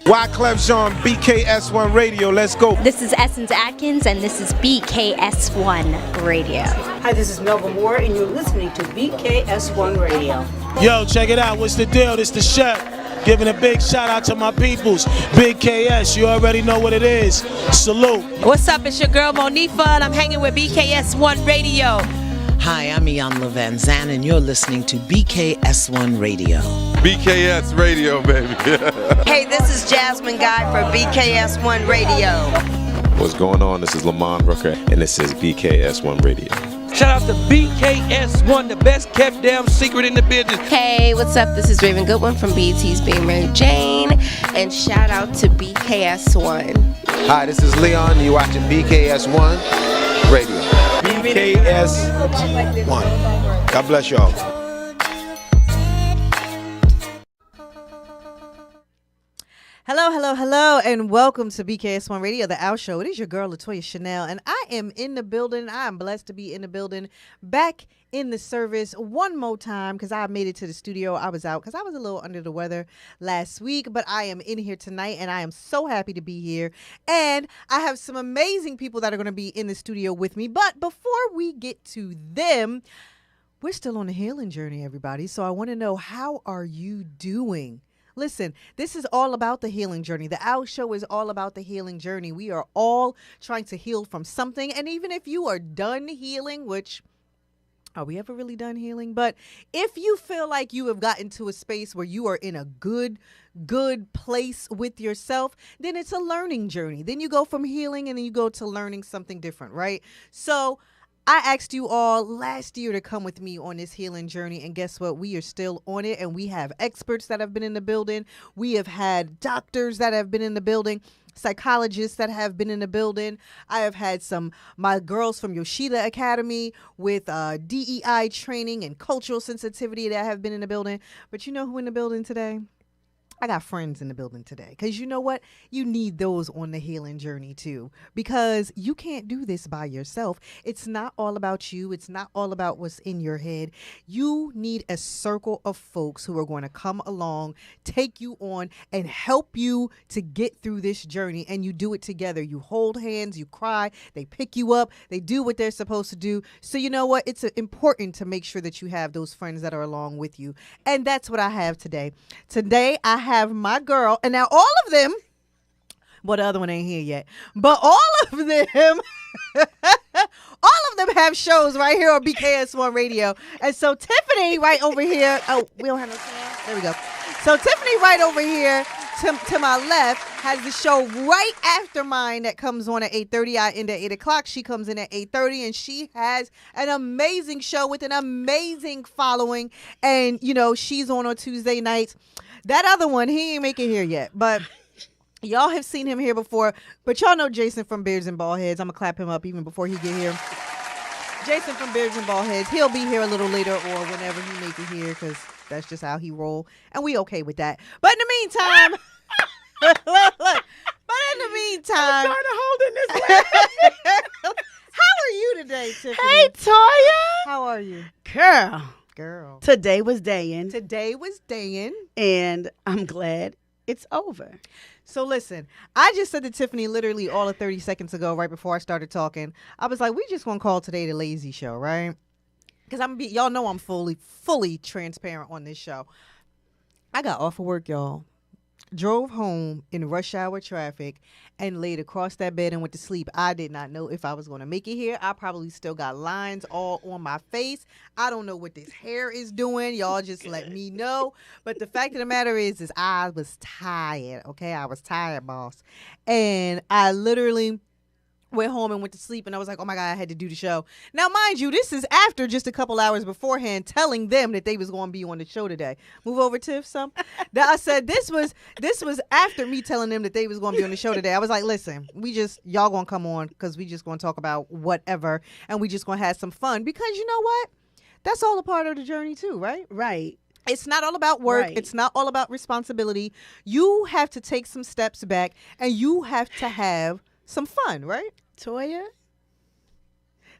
Wyclef Jean, BKS1 Radio. Let's go. This is Essence Atkins, and this is BKS1 Radio. Hi, this is Melba Moore, and you're listening to BKS1 Radio. Yo, check it out. What's the deal? This the chef. Giving a big shout out to my peoples. Big KS, you already know what it is. Salute. What's up? It's your girl Monifa, and I'm hanging with BKS1 Radio. Hi, I'm Iyanla Van Zandt, and you're listening to BKS1 Radio. BKS Radio, baby. Hey, this is Jasmine Guy for BKS1 Radio. What's going on? This is Lamont Rooker, and this is BKS1 Radio. Shout out to BKS1, the best kept damn secret in the business. Hey, what's up? This is Raven Goodwin from BET's Being Mary Jane, and shout out to BKS1. Hi, this is Leon. You're watching BKS1 Radio. BKS1. God bless y'all. Hello, and welcome to BKS1 Radio, the Out Show. It is your girl, Latoya Chanel, and I am in the building. I am blessed to be in the building, back in the service one more time, because I made it to the studio. I was out because I was a little under the weather last week, but I am in here tonight, and I am so happy to be here. And I have some amazing people that are going to be in the studio with me. But before we get to them, we're still on the healing journey, everybody. So I want to know, how are you doing? Listen, this is all about the healing journey. The Out Show is all about the healing journey. We are all trying to heal from something. And even if you are done healing, which, are we ever really done healing? But if you feel like you have gotten to a space where you are in a good place with yourself, then it's a learning journey. Then you go from healing and then you go to learning something different, right? So I asked you all last year to come with me on this healing journey, and guess what? We are still on it, and we have experts that have been in the building. We have had doctors that have been in the building, psychologists that have been in the building. I have had my girls from Yoshida Academy with DEI training and cultural sensitivity that have been in the building. But you know who in the building today? I got friends in the building today, because you know what? You need those on the healing journey too, because you can't do this by yourself. It's not all about you. It's not all about what's in your head. You need a circle of folks who are going to come along, take you on, and help you to get through this journey. And you do it together. You hold hands, you cry, they pick you up, they do what they're supposed to do. So you know what? It's important to make sure that you have those friends that are along with you. And that's what I have today. Today, I have my girl, and now all of them, well, the other one ain't here yet, but all of them have shows right here on BKS1 Radio. And so Tiffany right over here, oh, we don't have no sound? There we go. So Tiffany right over here to my left has the show right after mine that comes on at 8:30. I end at 8 o'clock. She comes in at 8:30, and she has an amazing show with an amazing following. And, you know, she's on Tuesday nights. That other one, he ain't make it here yet, but y'all have seen him here before. But y'all know Jason from Beards and Ballheads. I'm going to clap him up even before he get here. Jason from Beards and Ballheads. He'll be here a little later or whenever he make it here, because that's just how he roll. And we okay with that. But in the meantime, look. But in the meantime, I'm trying to hold in this. How are you today, Tiffany? Hey, Toya. How are you? Girl. Today was dayin'. And I'm glad it's over. So listen, I just said to Tiffany literally all of 30 seconds ago, right before I started talking, I was like, we just gonna call today the lazy show, right? Because y'all know I'm fully transparent on this show. I got off of work, y'all. Drove home in rush hour traffic and laid across that bed and went to sleep. I did not know if I was going to make it here. I probably still got lines all on my face. I don't know what this hair is doing. Y'all just let me know. But the fact of the matter is I was tired, okay? I was tired, boss. And I literally went home and went to sleep, and I was like, oh my God, I had to do the show. Now, mind you, this is after just a couple hours beforehand telling them that they was going to be on the show today. Move over, Tiff, some. That I said this was after me telling them that they was going to be on the show today. I was like, listen, y'all going to come on because we just going to talk about whatever, and we just going to have some fun, because you know what? That's all a part of the journey too, right? Right. It's not all about work. Right. It's not all about responsibility. You have to take some steps back, and you have to have some fun, right? Toya,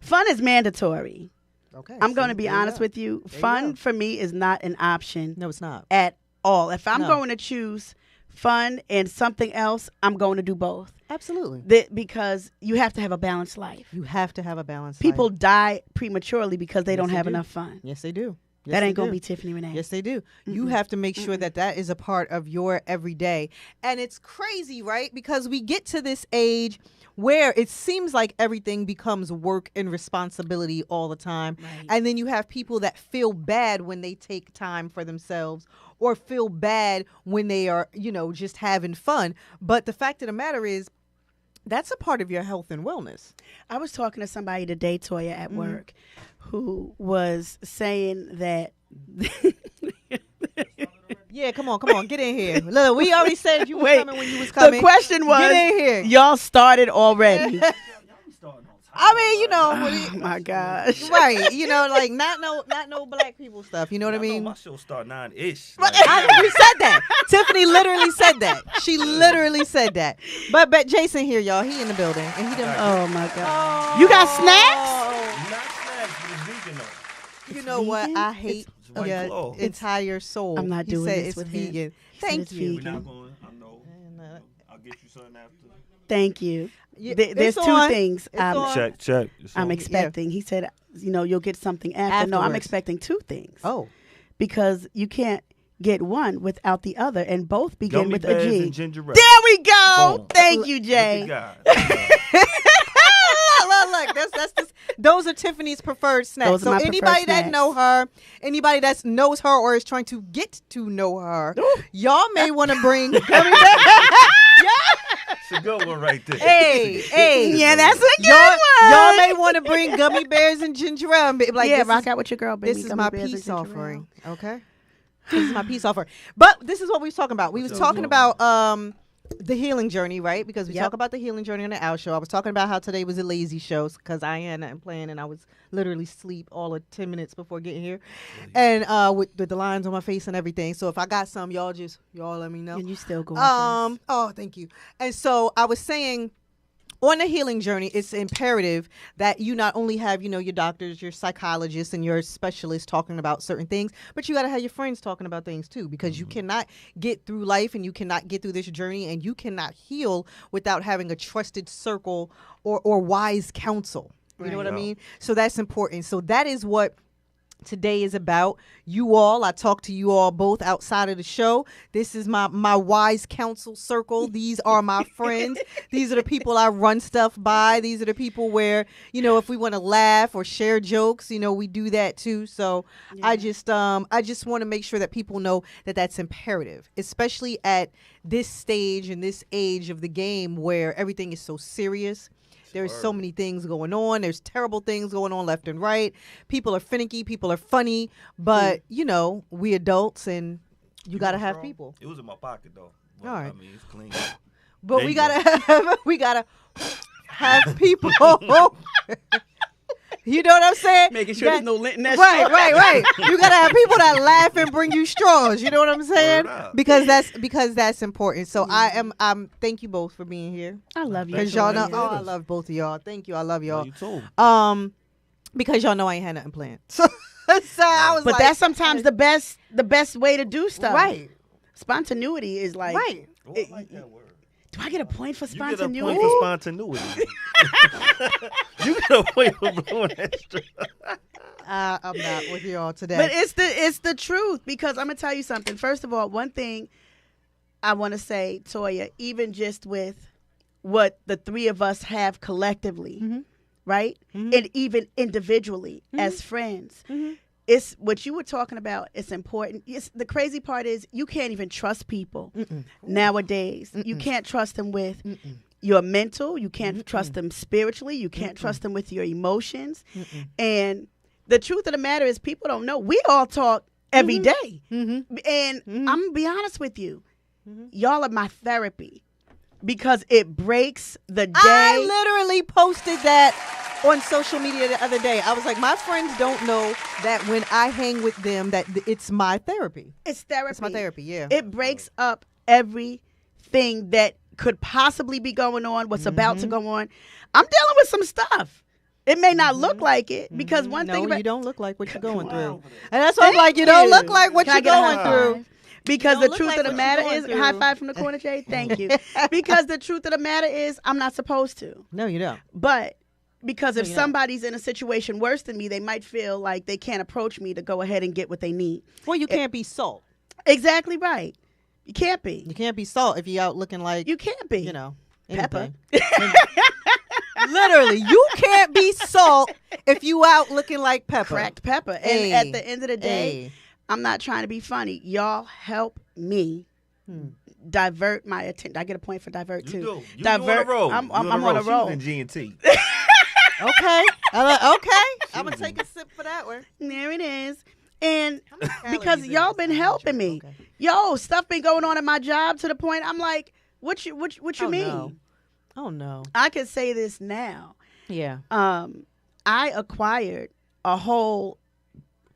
fun is mandatory. Okay. I'm going to be honest with you. Fun for me is not an option. No, it's not. At all. If I'm No. going to choose fun and something else, I'm going to do both. Absolutely. Because you have to have a balanced life. You have to have a balance. People die prematurely because they don't Yes, they have do. enough fun. Yes, they do. Yes, That they ain't going to do. be Tiffany Renee. Yes, they do. You have to make sure that that is a part of your everyday. And it's crazy, right? Because we get to this age where it seems like everything becomes work and responsibility all the time. Right. And then you have people that feel bad when they take time for themselves or feel bad when they are, just having fun. But the fact of the matter is, that's a part of your health and wellness. I was talking to somebody today, Toya, at work, who was saying that. Yeah, come on, get in here. Look, we already said you were coming when you was coming. The question was, get in here. Y'all started already. I mean, Oh my gosh. right? Like not no black people stuff. You know what I mean? My show start 9-ish. We said that. Tiffany literally said that. She literally said that. But Jason here, y'all. He in the building, and he done. Oh my God. You got snacks? Not snacks, but it's vegan though. You know what? I hate It's white your claw. entire soul. I'm not He doing said this it's with him. vegan. He said Thank it's you. We're vegan. not going. I know. I'll get you something after. Thank you. Yeah, There's it's two on. things It's on. Check. It's I'm on. expecting. He said, you'll get something after. No, I'm Afterwards. expecting two things. Oh, Because you can't get one without the other, and both begin Gummy with a bears G. and ginger ale. There we go. Boom. Thank you, Look Jay. at God. look. Those are Tiffany's preferred snacks. Those are So my preferred anybody that snacks. know her, anybody that knows her or is trying to get to know her, y'all may want to bring gummy bears. It's a good one right there. Hey. Yeah, that's a good Y'all one. may want to bring gummy bears and ginger ale. And be like, Yeah, this rock is- out with your girl, baby. This is Gummy my bears and peace ginger ale. offering. Okay. This is my peace offering. But this is what we was talking about. We was talking about the healing journey, right? Because we talk about the healing journey on the Owl Show. I was talking about how today was a lazy show because I had nothing planned and I was literally asleep all of 10 minutes before getting here. And with the lines on my face and everything. So if I got some, y'all let me know. And you still going Oh, thank you. And so I was saying, on the healing journey, it's imperative that you not only have, your doctors, your psychologists, and your specialists talking about certain things, but you got to have your friends talking about things too, because you cannot get through life and you cannot get through this journey and you cannot heal without having a trusted circle or wise counsel. You know what I mean? So that's important. So that is what today is about. You all, I talk to you all both outside of the show. This is my wise counsel circle. These are my friends. These are the people I run stuff by. These are the people where, if we want to laugh or share jokes, we do that too. So I just want to make sure that people know that that's imperative, especially at this stage and this age of the game where everything is so serious. There's so many things going on. There's terrible things going on left and right. People are finicky. People are funny. But, we adults and you got to have people. It was in my pocket though. All right. I mean, it's clean. But There we you gotta have people. You know what I'm saying? Making sure there's no lint in that Right. You gotta have people that laugh and bring you straws. You know what I'm saying? Word up. Because that's important. So I'm thank you both for being here. I love you. Because y'all know, Toya. I love both of y'all. Thank you. I love y'all. You too. Because y'all know I ain't had nothing planned. So I was But like, that's sometimes the best way to do stuff. right. Spontaneity is like. Right. Oh, I like that word. Do I get a point for You get a spontaneity? point for spontaneity. You get a point for blowing that straight. I'm not with y'all today. But it's the truth, because I'm gonna tell you something. First of all, one thing I want to say, Toya, even just with what the three of us have collectively, right, and even individually as friends, it's what you were talking about. It's important. The crazy part is you can't even trust people nowadays. You can't trust them with your mental. You can't trust them spiritually. You can't trust them with your emotions. And the truth of the matter is, people don't know. We all talk every day. And I'm going to be honest with you. Y'all are my therapy, because it breaks the day. I literally posted that on social media the other day. I was like, my friends don't know that when I hang with them that it's my therapy. It's therapy. It's my therapy, yeah. It breaks up everything that could possibly be going on, what's about to go on. I'm dealing with some stuff. It may not look like it, because one thing No, about you don't look like what you're going Wow. through. And that's why I'm like, you don't look like what Can I you're get a going high through. five? Because You the don't truth look of the like what matter you're is, going high through. five from the corner, Jay. Thank you. Because the truth of the matter is, I'm not supposed to. No, you don't. But because if No, you're not. somebody's in a situation worse than me, they might feel like they can't approach me to go ahead and get what they need. Well, you can't be salt. Exactly right. You can't be. You can't be salt if you're out looking like You can't be. you know Pepper. anything. Literally, you can't be salt if you out looking like pepper. Cracked pepper. And Hey. at the end of the day, Hey. I'm not trying to be funny. Y'all help me divert my attention. I get a point for divert too. You on divert. a roll. I'm You on a She roll. was in G&T. Okay. I'm gonna take a sip for that one. There it is. And because calories in y'all this? been I'm helping drink, me. okay. Yo, stuff been going on at my job to the point I'm like, what you Oh, mean? no. Oh no. I can say this now. Yeah. I acquired a whole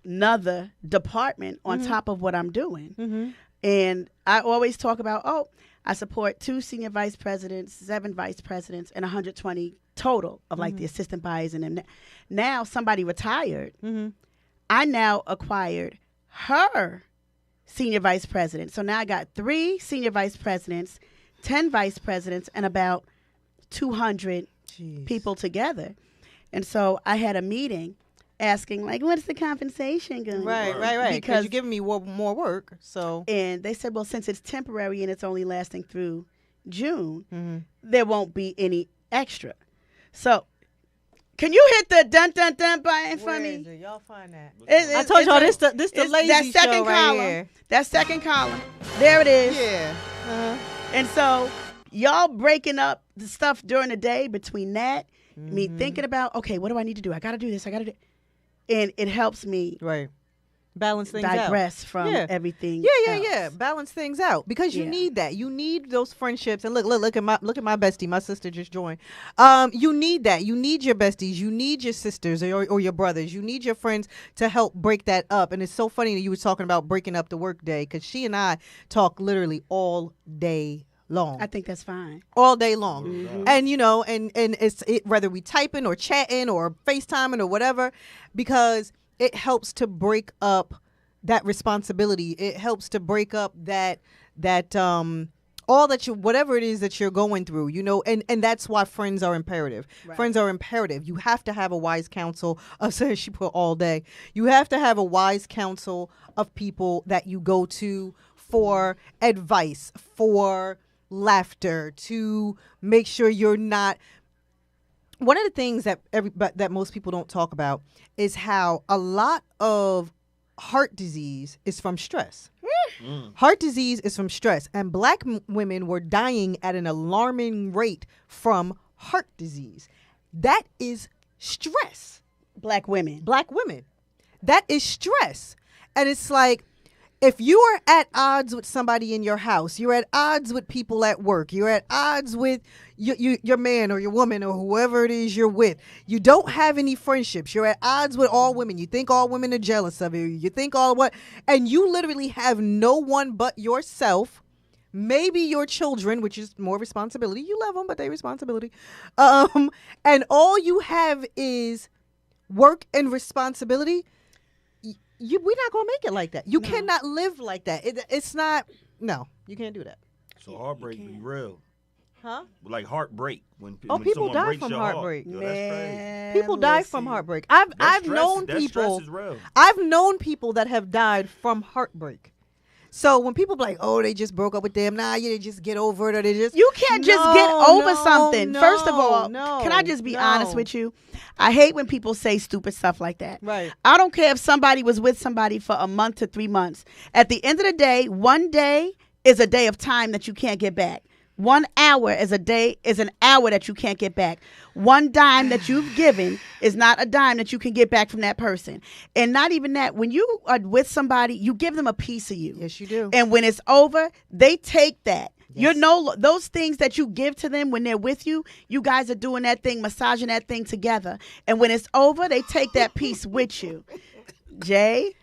nother department on top of what I'm doing. Mm-hmm. And I always talk about, I support 2 senior vice presidents, 7 vice presidents, and 120 total of like the assistant buyers. And then now somebody retired. Mm-hmm. I now acquired her senior vice president. So now I got 3 senior vice presidents, 10 vice presidents, and about 200 people together. And so I had a meeting asking, like, what's the compensation going to be? Right. Because you're giving me more work. So. And they said, well, since it's temporary and it's only lasting through June, there won't be any extra. So can you hit the dun dun dun button for me? Y'all find that. I told y'all this the lazy that second show right column. here. That second column. There it is. Yeah. And so y'all breaking up the stuff during the day between that, me thinking about, okay, what do I need to do? I got to do this. I got to do. And it helps me Balance things out. digress from everything. Yeah. Balance things out because you need that. You need those friendships. And look at my bestie. My sister just joined. You need that. You need your besties. You need your sisters or your brothers. You need your friends to help break that up. And it's so funny that you were talking about breaking up the work day because she and I talk literally all day long. I think that's fine. All day long. And and it's whether we typing or chatting or FaceTiming or whatever, because it helps to break up that responsibility. It helps to break up that all that whatever it is that you're going through, and that's why friends are imperative. Right. Friends are imperative. You have to have a wise counsel of she put all day. You have to have a wise counsel of people that you go to for advice, for laughter, to make sure you're not. One of the things that most people don't talk about is how a lot of heart disease is from stress. Heart disease is from stress, and black women were dying at an alarming rate from heart disease. That is stress. Black women. That is stress. And it's like, if you are at odds with somebody in your house, you're at odds with people at work, you're at odds with your man or your woman or whoever it is you're with, you don't have any friendships, you're at odds with all women, you think all women are jealous of you, you think and you literally have no one but yourself, maybe your children, which is more responsibility. You love them, but they responsibility. And all you have is work and responsibility. We're not gonna make it like that. You cannot live like that. It's not. No, you can't do that. So heartbreak be real. Huh? Like heartbreak when People someone die breaks from your heartbreak. Heart. Yo, that's crazy. People die from heartbreak. I've known That people. stress is real. I've known people that have died from heartbreak. So when people be like, oh, they just broke up with them, you just get over it, or they just You can't just get over something. First of all, can I just be honest with you? I hate when people say stupid stuff like that. Right. I don't care if somebody was with somebody for a month to 3 months. At the end of the day, one day is a day of time that you can't get back. 1 hour is an hour that you can't get back. One dime that you've given is not a dime that you can get back from that person. And not even that. When you are with somebody, you give them a piece of you. Yes, you do. And when it's over, they take that. Yes. Those things that you give to them when they're with you, you guys are doing that thing, massaging that thing together. And when it's over, they take that piece with you. Jay?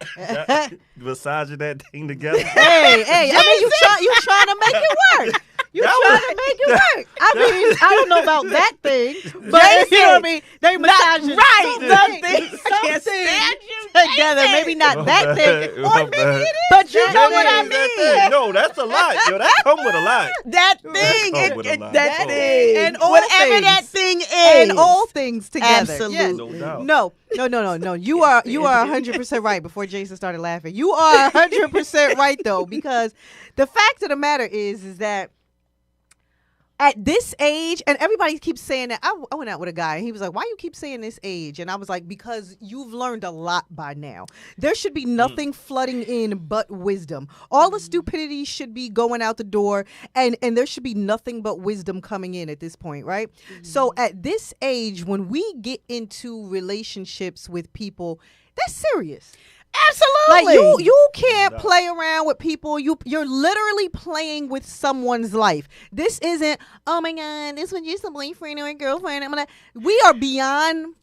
Massaging that thing together. Hey, I mean, you trying to make it work. You trying to make it work. I mean, I don't know about that thing, but you know what I mean? They massage I can't stand you together. Maybe not that thing. Or maybe it is. But you know what I mean. No, that's a lot. Yo, that come with a lot. That thing. That thing. And all whatever things. that thing is. And all things together. Absolutely. Yes. No. You are 100% right. Before Jason started laughing, you are 100% right though, because the fact of the matter is that at this age, and everybody keeps saying that. I went out with a guy and he was like, why you keep saying this age? And I was like, because you've learned a lot by now. There should be nothing flooding in but wisdom. All the stupidity should be going out the door, and there should be nothing but wisdom coming in at this point, right? So at this age, when we get into relationships with people, that's serious. Absolutely. Like you can't play around with people. You're literally playing with someone's life. This isn't, oh my God, this was just a boyfriend or a girlfriend. We are beyond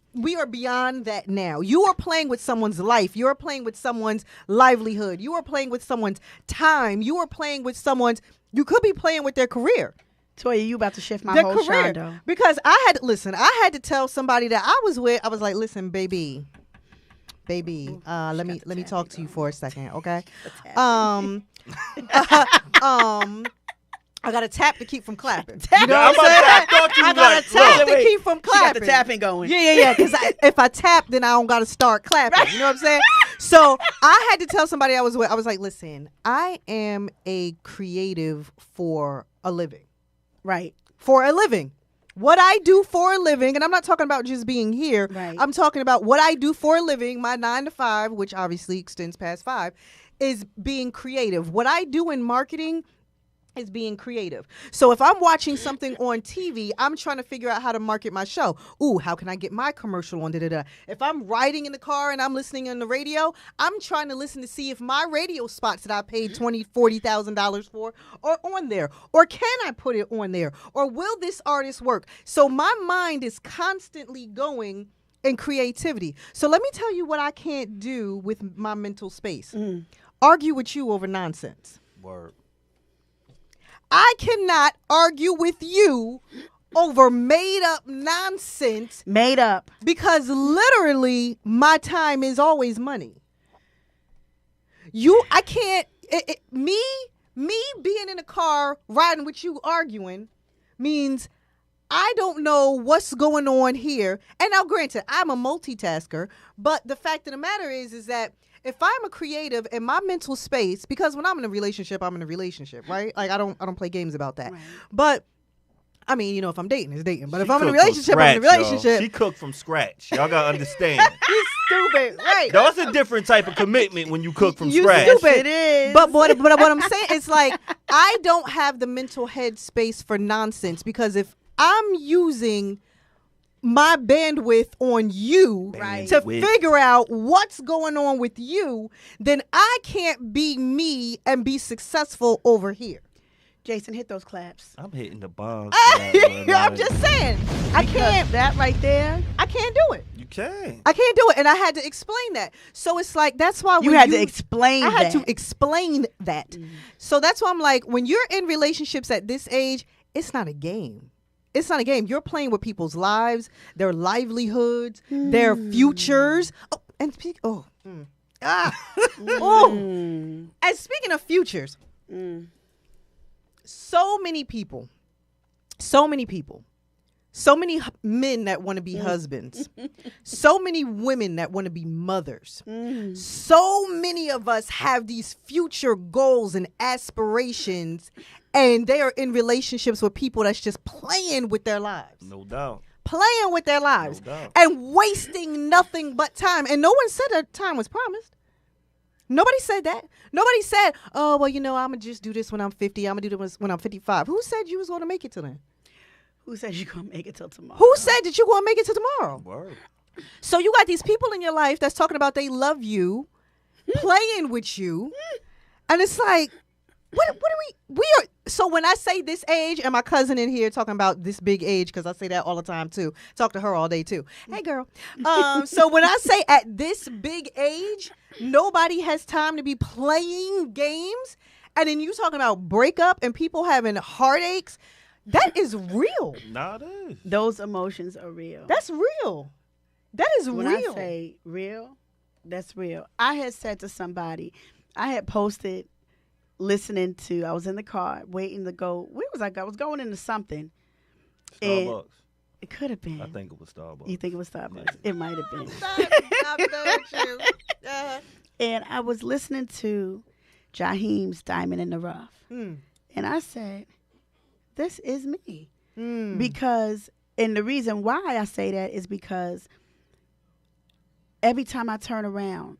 that now. You are playing with someone's life. You are playing with someone's livelihood. You are playing with someone's time. You are playing with you could be playing with their career. Toya, you about to shift my whole shondo. Because I had to tell somebody that I was with, I was like, listen, baby, let me talk to you for a second, okay? I got to tap to keep from clapping. You know what I'm saying? I got to tap to keep from clapping. She got the tapping going. Yeah. Because if I tap, then I don't got to start clapping. Right. You know what I'm saying? So I had to tell somebody I was with. I was like, listen, I am a creative for a living. Right. For a living. What I do for a living, and I'm not talking about just being here. Right. I'm talking about what I do for a living, my 9 to 5, which obviously extends past 5, is being creative. What I do in marketing is being creative. So if I'm watching something on TV, I'm trying to figure out how to market my show. Ooh, how can I get my commercial on? If I'm riding in the car and I'm listening on the radio, I'm trying to listen to see if my radio spots that I paid $20,000, $40,000 for are on there. Or can I put it on there? Or will this artist work? So my mind is constantly going in creativity. So let me tell you what I can't do with my mental space. Argue with you over nonsense. Word. I cannot argue with you over made up nonsense. Made up. Because literally my time is always money. I can't, me being in a car riding with you arguing means I don't know what's going on here. And now granted, I'm a multitasker, but the fact of the matter is that if I'm a creative in my mental space, because when I'm in a relationship, right? Like I don't play games about that. Right. But I mean, if I'm dating, it's dating. But if I'm in a relationship, I'm in a relationship. Y'all. She cooked from scratch. Y'all gotta understand. He's stupid, right? That's a different type of commitment when you cook from scratch. Stupid. It is. But what I'm saying is like I don't have the mental head space for nonsense, because if I'm using my bandwidth on you to figure out what's going on with you, then I can't be me and be successful over here. Jason, hit those claps. I'm hitting the bomb. I'm just saying. I can't. That right there. I can't do it. You can. I can't do it. And I had to explain that. So it's like, that's why you had to explain that. I had to explain that. Mm-hmm. So that's why I'm like, when you're in relationships at this age, it's not a game. It's not a game. You're playing with people's lives, their livelihoods, their futures. Oh, and and speaking of futures, so many people, so many men that want to be husbands, so many women that want to be mothers. So many of us have these future goals and aspirations, and they are in relationships with people that's just playing with their lives. No doubt. Playing with their lives and wasting nothing but time. And no one said that time was promised. Nobody said that. Nobody said, oh, well, I'm going to just do this when I'm 50. I'm going to do this when I'm 55. Who said you was going to make it till then? Who said you're going to make it till tomorrow? Who said that you're going to make it till tomorrow? Word. So you got these people in your life that's talking about they love you, playing with you. And it's like, what are we are. So when I say this age, and my cousin in here talking about this big age, because I say that all the time too. Talk to her all day too. Hey girl. So when I say at this big age, nobody has time to be playing games And then you talking about breakup and people having heartaches. That is real. Nah, it is. Those emotions are real. That's real. That is when real. I say real, that's real. I had said to somebody, I had posted listening to, I was in the car waiting to go. Where was I? I was going into something. Starbucks. And it could have been. I think it was Starbucks. You think it was Starbucks? It might have been. I'm done with you. And I was listening to Jaheim's Diamond in the Rough. And I said, this is me. Because, and the reason why I say that is because every time I turn around,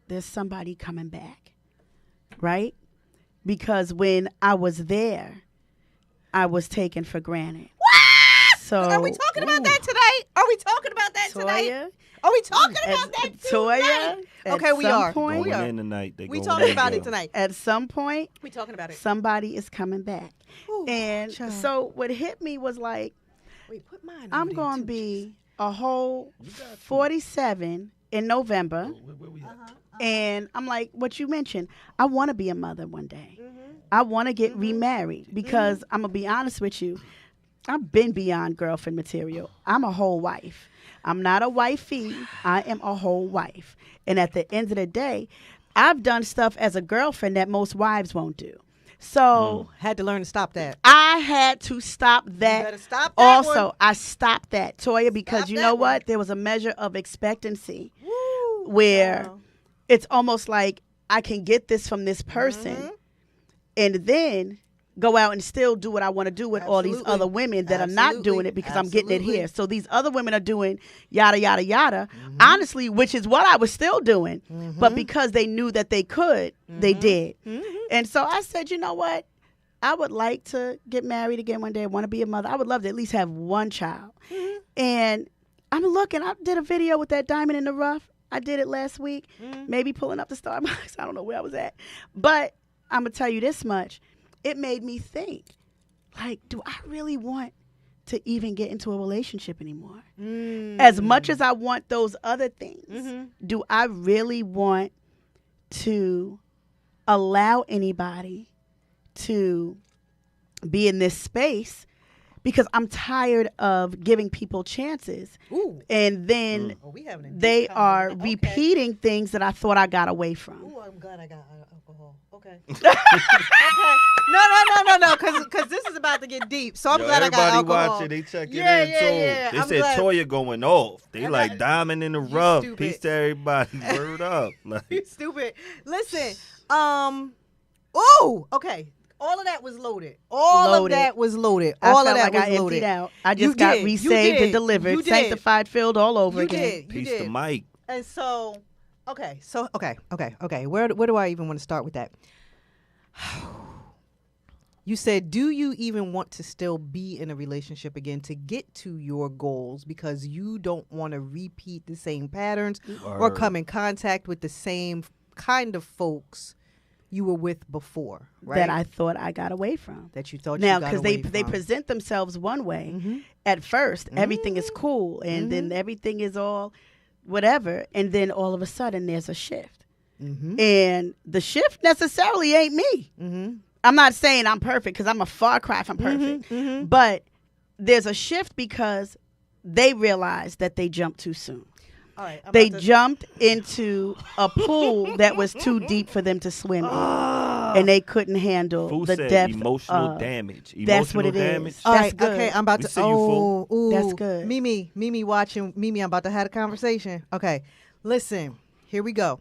there's somebody coming back, right? Because when I was there, I was taken for granted. What? So, are we talking about that tonight? Are we talking about that tonight? Are we talking about that tonight? Okay, we are. Point, going in tonight. We talking about it tonight. At some point, we talking about it. Somebody is coming back. Ooh, and so what hit me was like, wait, put mine I'm going to be a whole 47 in November. And I'm like, what you mentioned, I want to be a mother one day. I want to get remarried because I'm going to be honest with you. I've been beyond girlfriend material. I'm a whole wife. I'm not a wifey. I am a whole wife. And at the end of the day, I've done stuff as a girlfriend that most wives won't do. So had to learn to stop that. I had to stop that. You better stop that also, one. I stopped that, Toya, because you know what? There was a measure of expectancy where it's almost like I can get this from this person and then go out and still do what I want to do with all these other women that are not doing it because I'm getting it here. So these other women are doing yada, yada, yada, honestly, which is what I was still doing. But because they knew that they could, they did. And so I said, you know what? I would like to get married again one day. I want to be a mother. I would love to at least have one child. And I'm looking. I did a video with that Diamond in the Rough. I did it last week. Maybe pulling up the Starbucks. I don't know where I was at. But I'm going to tell you this much. It made me think, like, do I really want to even get into a relationship anymore? As much as I want those other things, do I really want to allow anybody to be in this space? Because I'm tired of giving people chances. And then they are repeating things that I thought I got away from. Ooh, I'm glad I got alcohol. Okay. Okay. No, because this is about to get deep. So I'm glad I got alcohol. Everybody watching, they checking in too. They said Toya going off. They like Diamond in the Rough. Stupid. Peace to everybody. Word up. Like, Stupid. Listen. Ooh. Okay. All of that was loaded. All of that was loaded. All of that was loaded. Out. I just got resaved and delivered, sanctified, filled all over again. Peace to Mike. And so, okay. Where do I even want to start with that? You said, do you even want to still be in a relationship again to get to your goals because you don't want to repeat the same patterns or come in contact with the same kind of folks you were with before, right? That I thought I got away from. That you thought now, you got away from. they present themselves one way at first. Everything is cool, and then everything is all whatever, and then all of a sudden there's a shift. And the shift necessarily ain't me. I'm not saying I'm perfect because I'm a far cry from perfect. But there's a shift because they realized that they jumped too soon. All right, they jumped into a pool that was too deep for them to swim in, and they couldn't handle Fool the said depth. Emotional damage. That's what it damage. is. All That's right, good. okay, I'm about to. Oh, that's good. Mimi watching. Mimi, I'm about to have a conversation. Okay, listen. Here we go.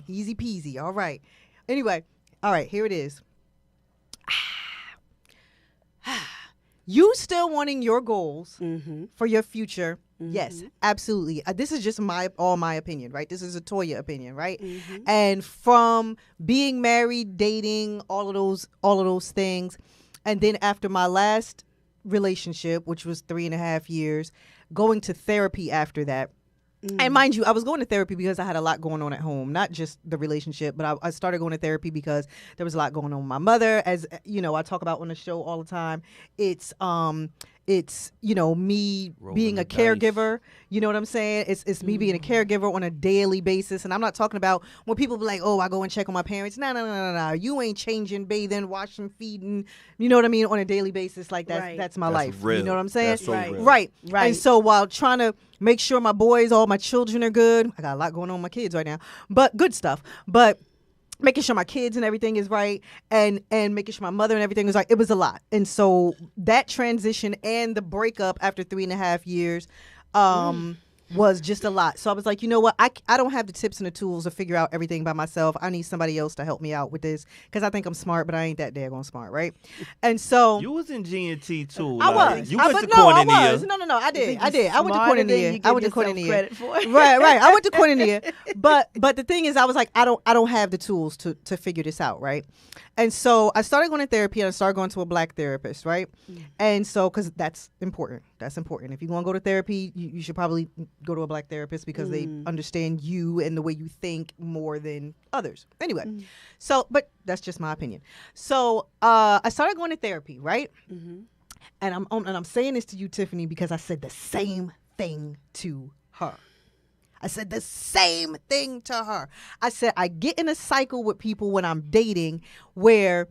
Easy peasy. All right. Anyway, all right. Here it is. You still wanting your goals for your future? Yes, absolutely. This is just my opinion, right? This is a Toya opinion, right? And from being married, dating, all of those things, and then after my last relationship, which was 3.5 years, going to therapy after that. And mind you, I was going to therapy because I had a lot going on at home, not just the relationship, but I started going to therapy because there was a lot going on with my mother. As you know, I talk about on the show all the time. It's it's me being a caregiver. You know what I'm saying? It's me being a caregiver on a daily basis. And I'm not talking about when people be like, oh, I go and check on my parents. No. You ain't changing, bathing, washing, feeding, you know what I mean, on a daily basis. Like that's my life. Real. You know what I'm saying? That's so real. Right. And so while trying to make sure my boys, all my children are good, I got a lot going on with my kids right now, but good stuff. But making sure my kids and everything is right, and making sure my mother and everything was right. It was a lot. And so that transition and the breakup after 3.5 years was just a lot. So I was like, you know what? I don't have the tips and the tools to figure out everything by myself. I need somebody else to help me out with this because I think I'm smart, but I ain't that daggone smart, right? And so you was in G&T too. I was. You went to No, I Cornelia. was. No. I did. I went to Smarter than Cornelia. you I give went to yourself Cornelia. credit for. Right. I went to Cornelia. But the thing is, I was like, I don't have the tools to figure this out, right? And so I started going to therapy, and I started going to a black therapist, right? And so, because that's important. That's important. If you want to go to therapy, you should probably go to a black therapist because they understand you and the way you think more than others. Anyway, so, but that's just my opinion. So I started going to therapy, right? And I'm saying this to you, Tiffany, because I said the same thing to her. I said the same thing to her. I said, I get in a cycle with people when I'm dating where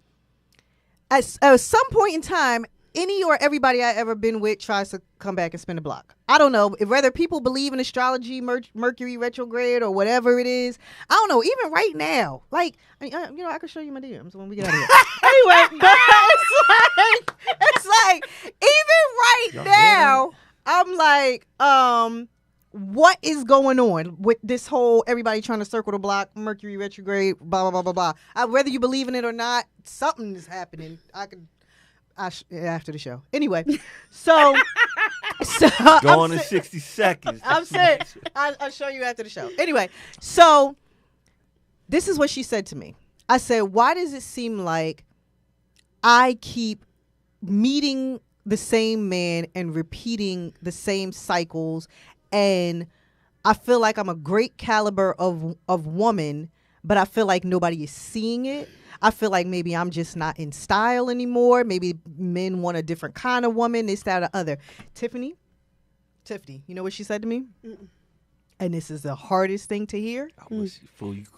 at some point in time, any or everybody I ever been with tries to come back and spin the block. I don't know whether people believe in astrology, Mercury retrograde, or whatever it is. I don't know. Even right now, like, I can show you my DMs when we get out of here. Anyway, but it's like even right now, I'm like, what is going on with this whole everybody trying to circle the block, Mercury retrograde, blah, blah, blah, blah, blah. Whether you believe in it or not, something is happening. After the show. Anyway, so Going in 60 seconds. I'm saying, I'll show you after the show. Anyway, so this is what she said to me. I said, why does it seem like I keep meeting the same man and repeating the same cycles, and I feel like I'm a great caliber of woman, but I feel like nobody is seeing it. I feel like maybe I'm just not in style anymore. Maybe men want a different kind of woman, this, that, or other. Tiffany, you know what she said to me? And this is the hardest thing to hear.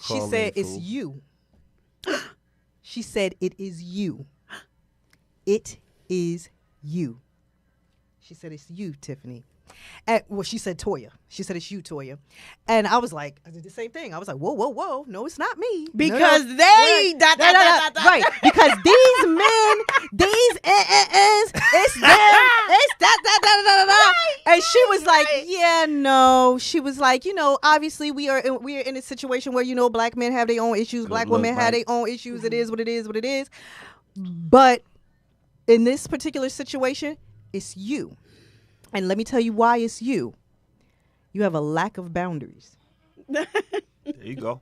She said, it's you. She said, it is you. It is you. She said, it's you, Tiffany. Well, she said Toya. She said, it's you, Toya. And I was like, I did the same thing. I was like, whoa. No, it's not me. Because no. they... Right. Because these men, these it's them, it's that. And she was like, yeah, no. She was like, obviously we are in a situation where, black men have their own issues. Black women have their own issues. It is what it is. But in this particular situation, it's you. And let me tell you why it's you. You have a lack of boundaries. There you go.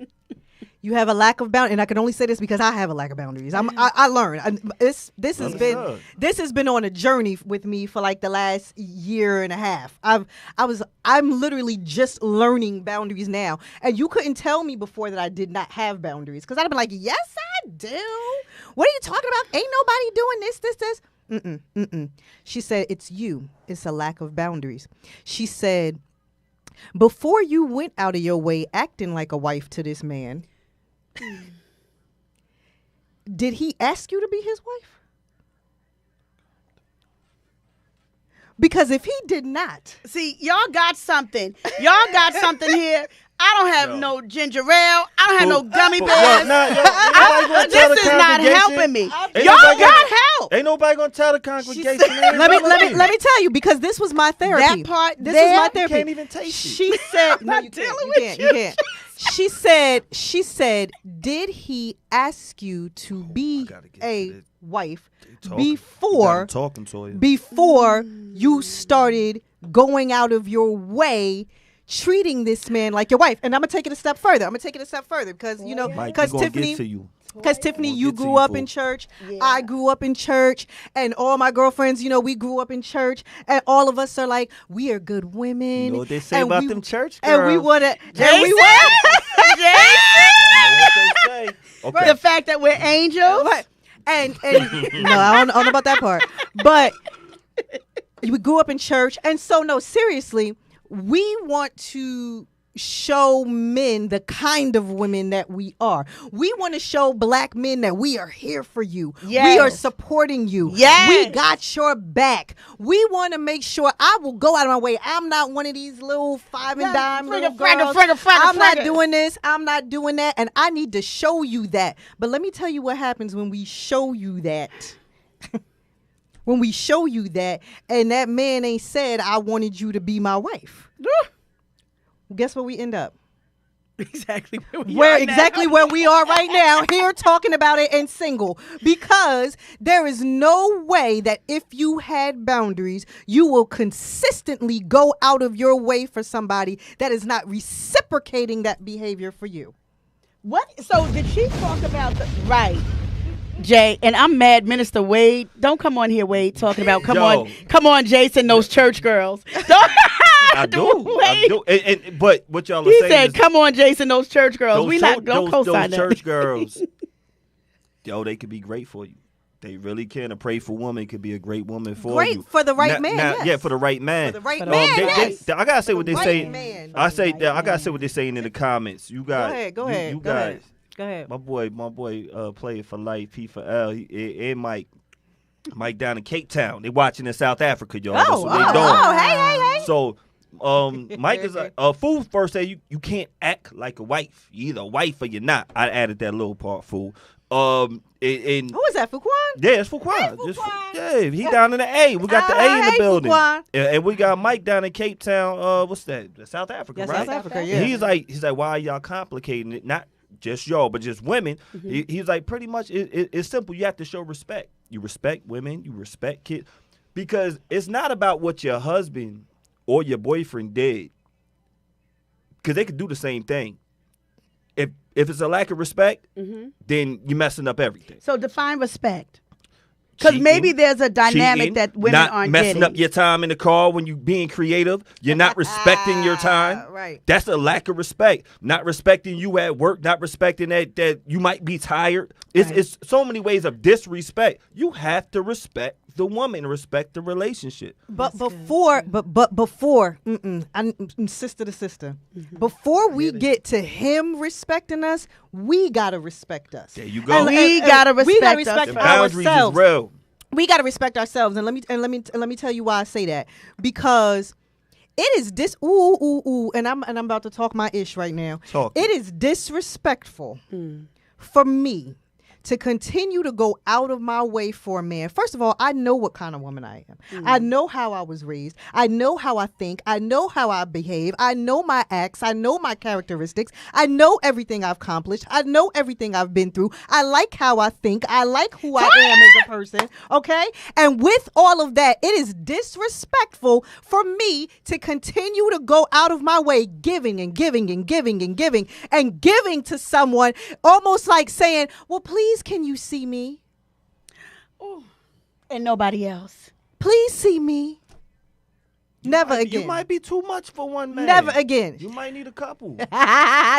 You have a lack of boundaries, and I can only say this because I have a lack of boundaries. I learned. This has been on a journey with me for like the last year and a half. I'm literally just learning boundaries now, and you couldn't tell me before that I did not have boundaries because I'd have been like, yes, I do. What are you talking about? Ain't nobody doing this. She said, it's you. It's a lack of boundaries. She said, before you went out of your way acting like a wife to this man, did he ask you to be his wife? Because if he did not. See, y'all got something. Here. I don't have no ginger ale. I don't have no gummy bears. This is not helping me. Y'all got help. Ain't nobody gonna tell the congregation. Let me tell you, because this was my therapy. That part, this was my therapy. You can't even taste it. She said, "No, you can't. She said, did he ask you to be a wife before you started going out of your way treating this man like your wife?" And I'm gonna take it a step further. Because Tiffany, you grew up in church. Yeah. I grew up in church, and all my girlfriends, we grew up in church, and all of us are like, we are good women. You know what they say about them church girls? And we want to. The fact that we're angels. Right. And no, I don't know about that part. But We grew up in church. And so, no, seriously, we want to show men the kind of women that we are. We want to show black men that we are here for you. Yes. We are supporting you. Yes. We got your back. We want to make sure I will go out of my way. I'm not one of these little five and dime little girls. I'm not doing this. I'm not doing that. And I need to show you that. But let me tell you what happens when we show you that. When we show you that and that man ain't said, I wanted you to be my wife. Guess where we end up? Exactly where we are right now, here talking about it and single. Because there is no way that if you had boundaries, you will consistently go out of your way for somebody that is not reciprocating that behavior for you. What? So did she talk about the right? Jay, and I'm mad, Minister Wade. Don't come on here, Wade, talking about come on, Jason, those church girls. I do. But what y'all are he saying said, is, come on, Jason, those church girls. We not don't co-sign those that. church girls, they could be great for you. They really can. A prayerful woman could be a great woman for you. Great for the right man. Yes. Yeah, for the right man. For the right man. Yes. I gotta say what they say. Man. I gotta say what they're saying in the comments. You guys. Go ahead. You guys. Go ahead. My boy, played for life. P for L. And Mike down in Cape Town. They watching in South Africa, y'all. That's what they doing. Hey. So, Mike is fool. First say you can't act like a wife. You either a wife or you're not. I added that little part, fool. Who is that, Fuquan? Yeah, it's Fuquan. He down in the A. We got the A in the building. And we got Mike down in Cape Town. What's that? South Africa, right? South Africa, yeah. He's like, why are y'all complicating it? Not just y'all, but just women. Mm-hmm. He's like, pretty much, it's simple. You have to show respect. You respect women. You respect kids. Because it's not about what your husband or your boyfriend did. Because they could do the same thing. If it's a lack of respect, then you're messing up everything. So define respect. Because maybe there's a dynamic that women aren't messing getting. up your time in the car when you being creative. You're not respecting your time. Right. That's a lack of respect. Not respecting you at work. Not respecting that you might be tired. It's so many ways of disrespect. You have to respect the woman and respect the relationship. But before, sister to sister, before we get to him respecting us, we gotta respect us. There you go. We gotta respect us. The boundaries is real. We gotta respect ourselves, and let me tell you why I say that. Because it is and I'm about to talk my ish right now. It is disrespectful for me to continue to go out of my way for a man. First of all, I know what kind of woman I am. I know how I was raised. I know how I think. I know how I behave. I know my acts. I know my characteristics. I know everything I've accomplished. I know everything I've been through. I like how I think. I like who I am as a person. Okay? And with all of that, it is disrespectful for me to continue to go out of my way giving and giving and giving and giving and giving to someone, almost like saying, well, please, can you see me? And nobody else. Please see me. Never again. You might be too much for one man. Never again. You might need a couple.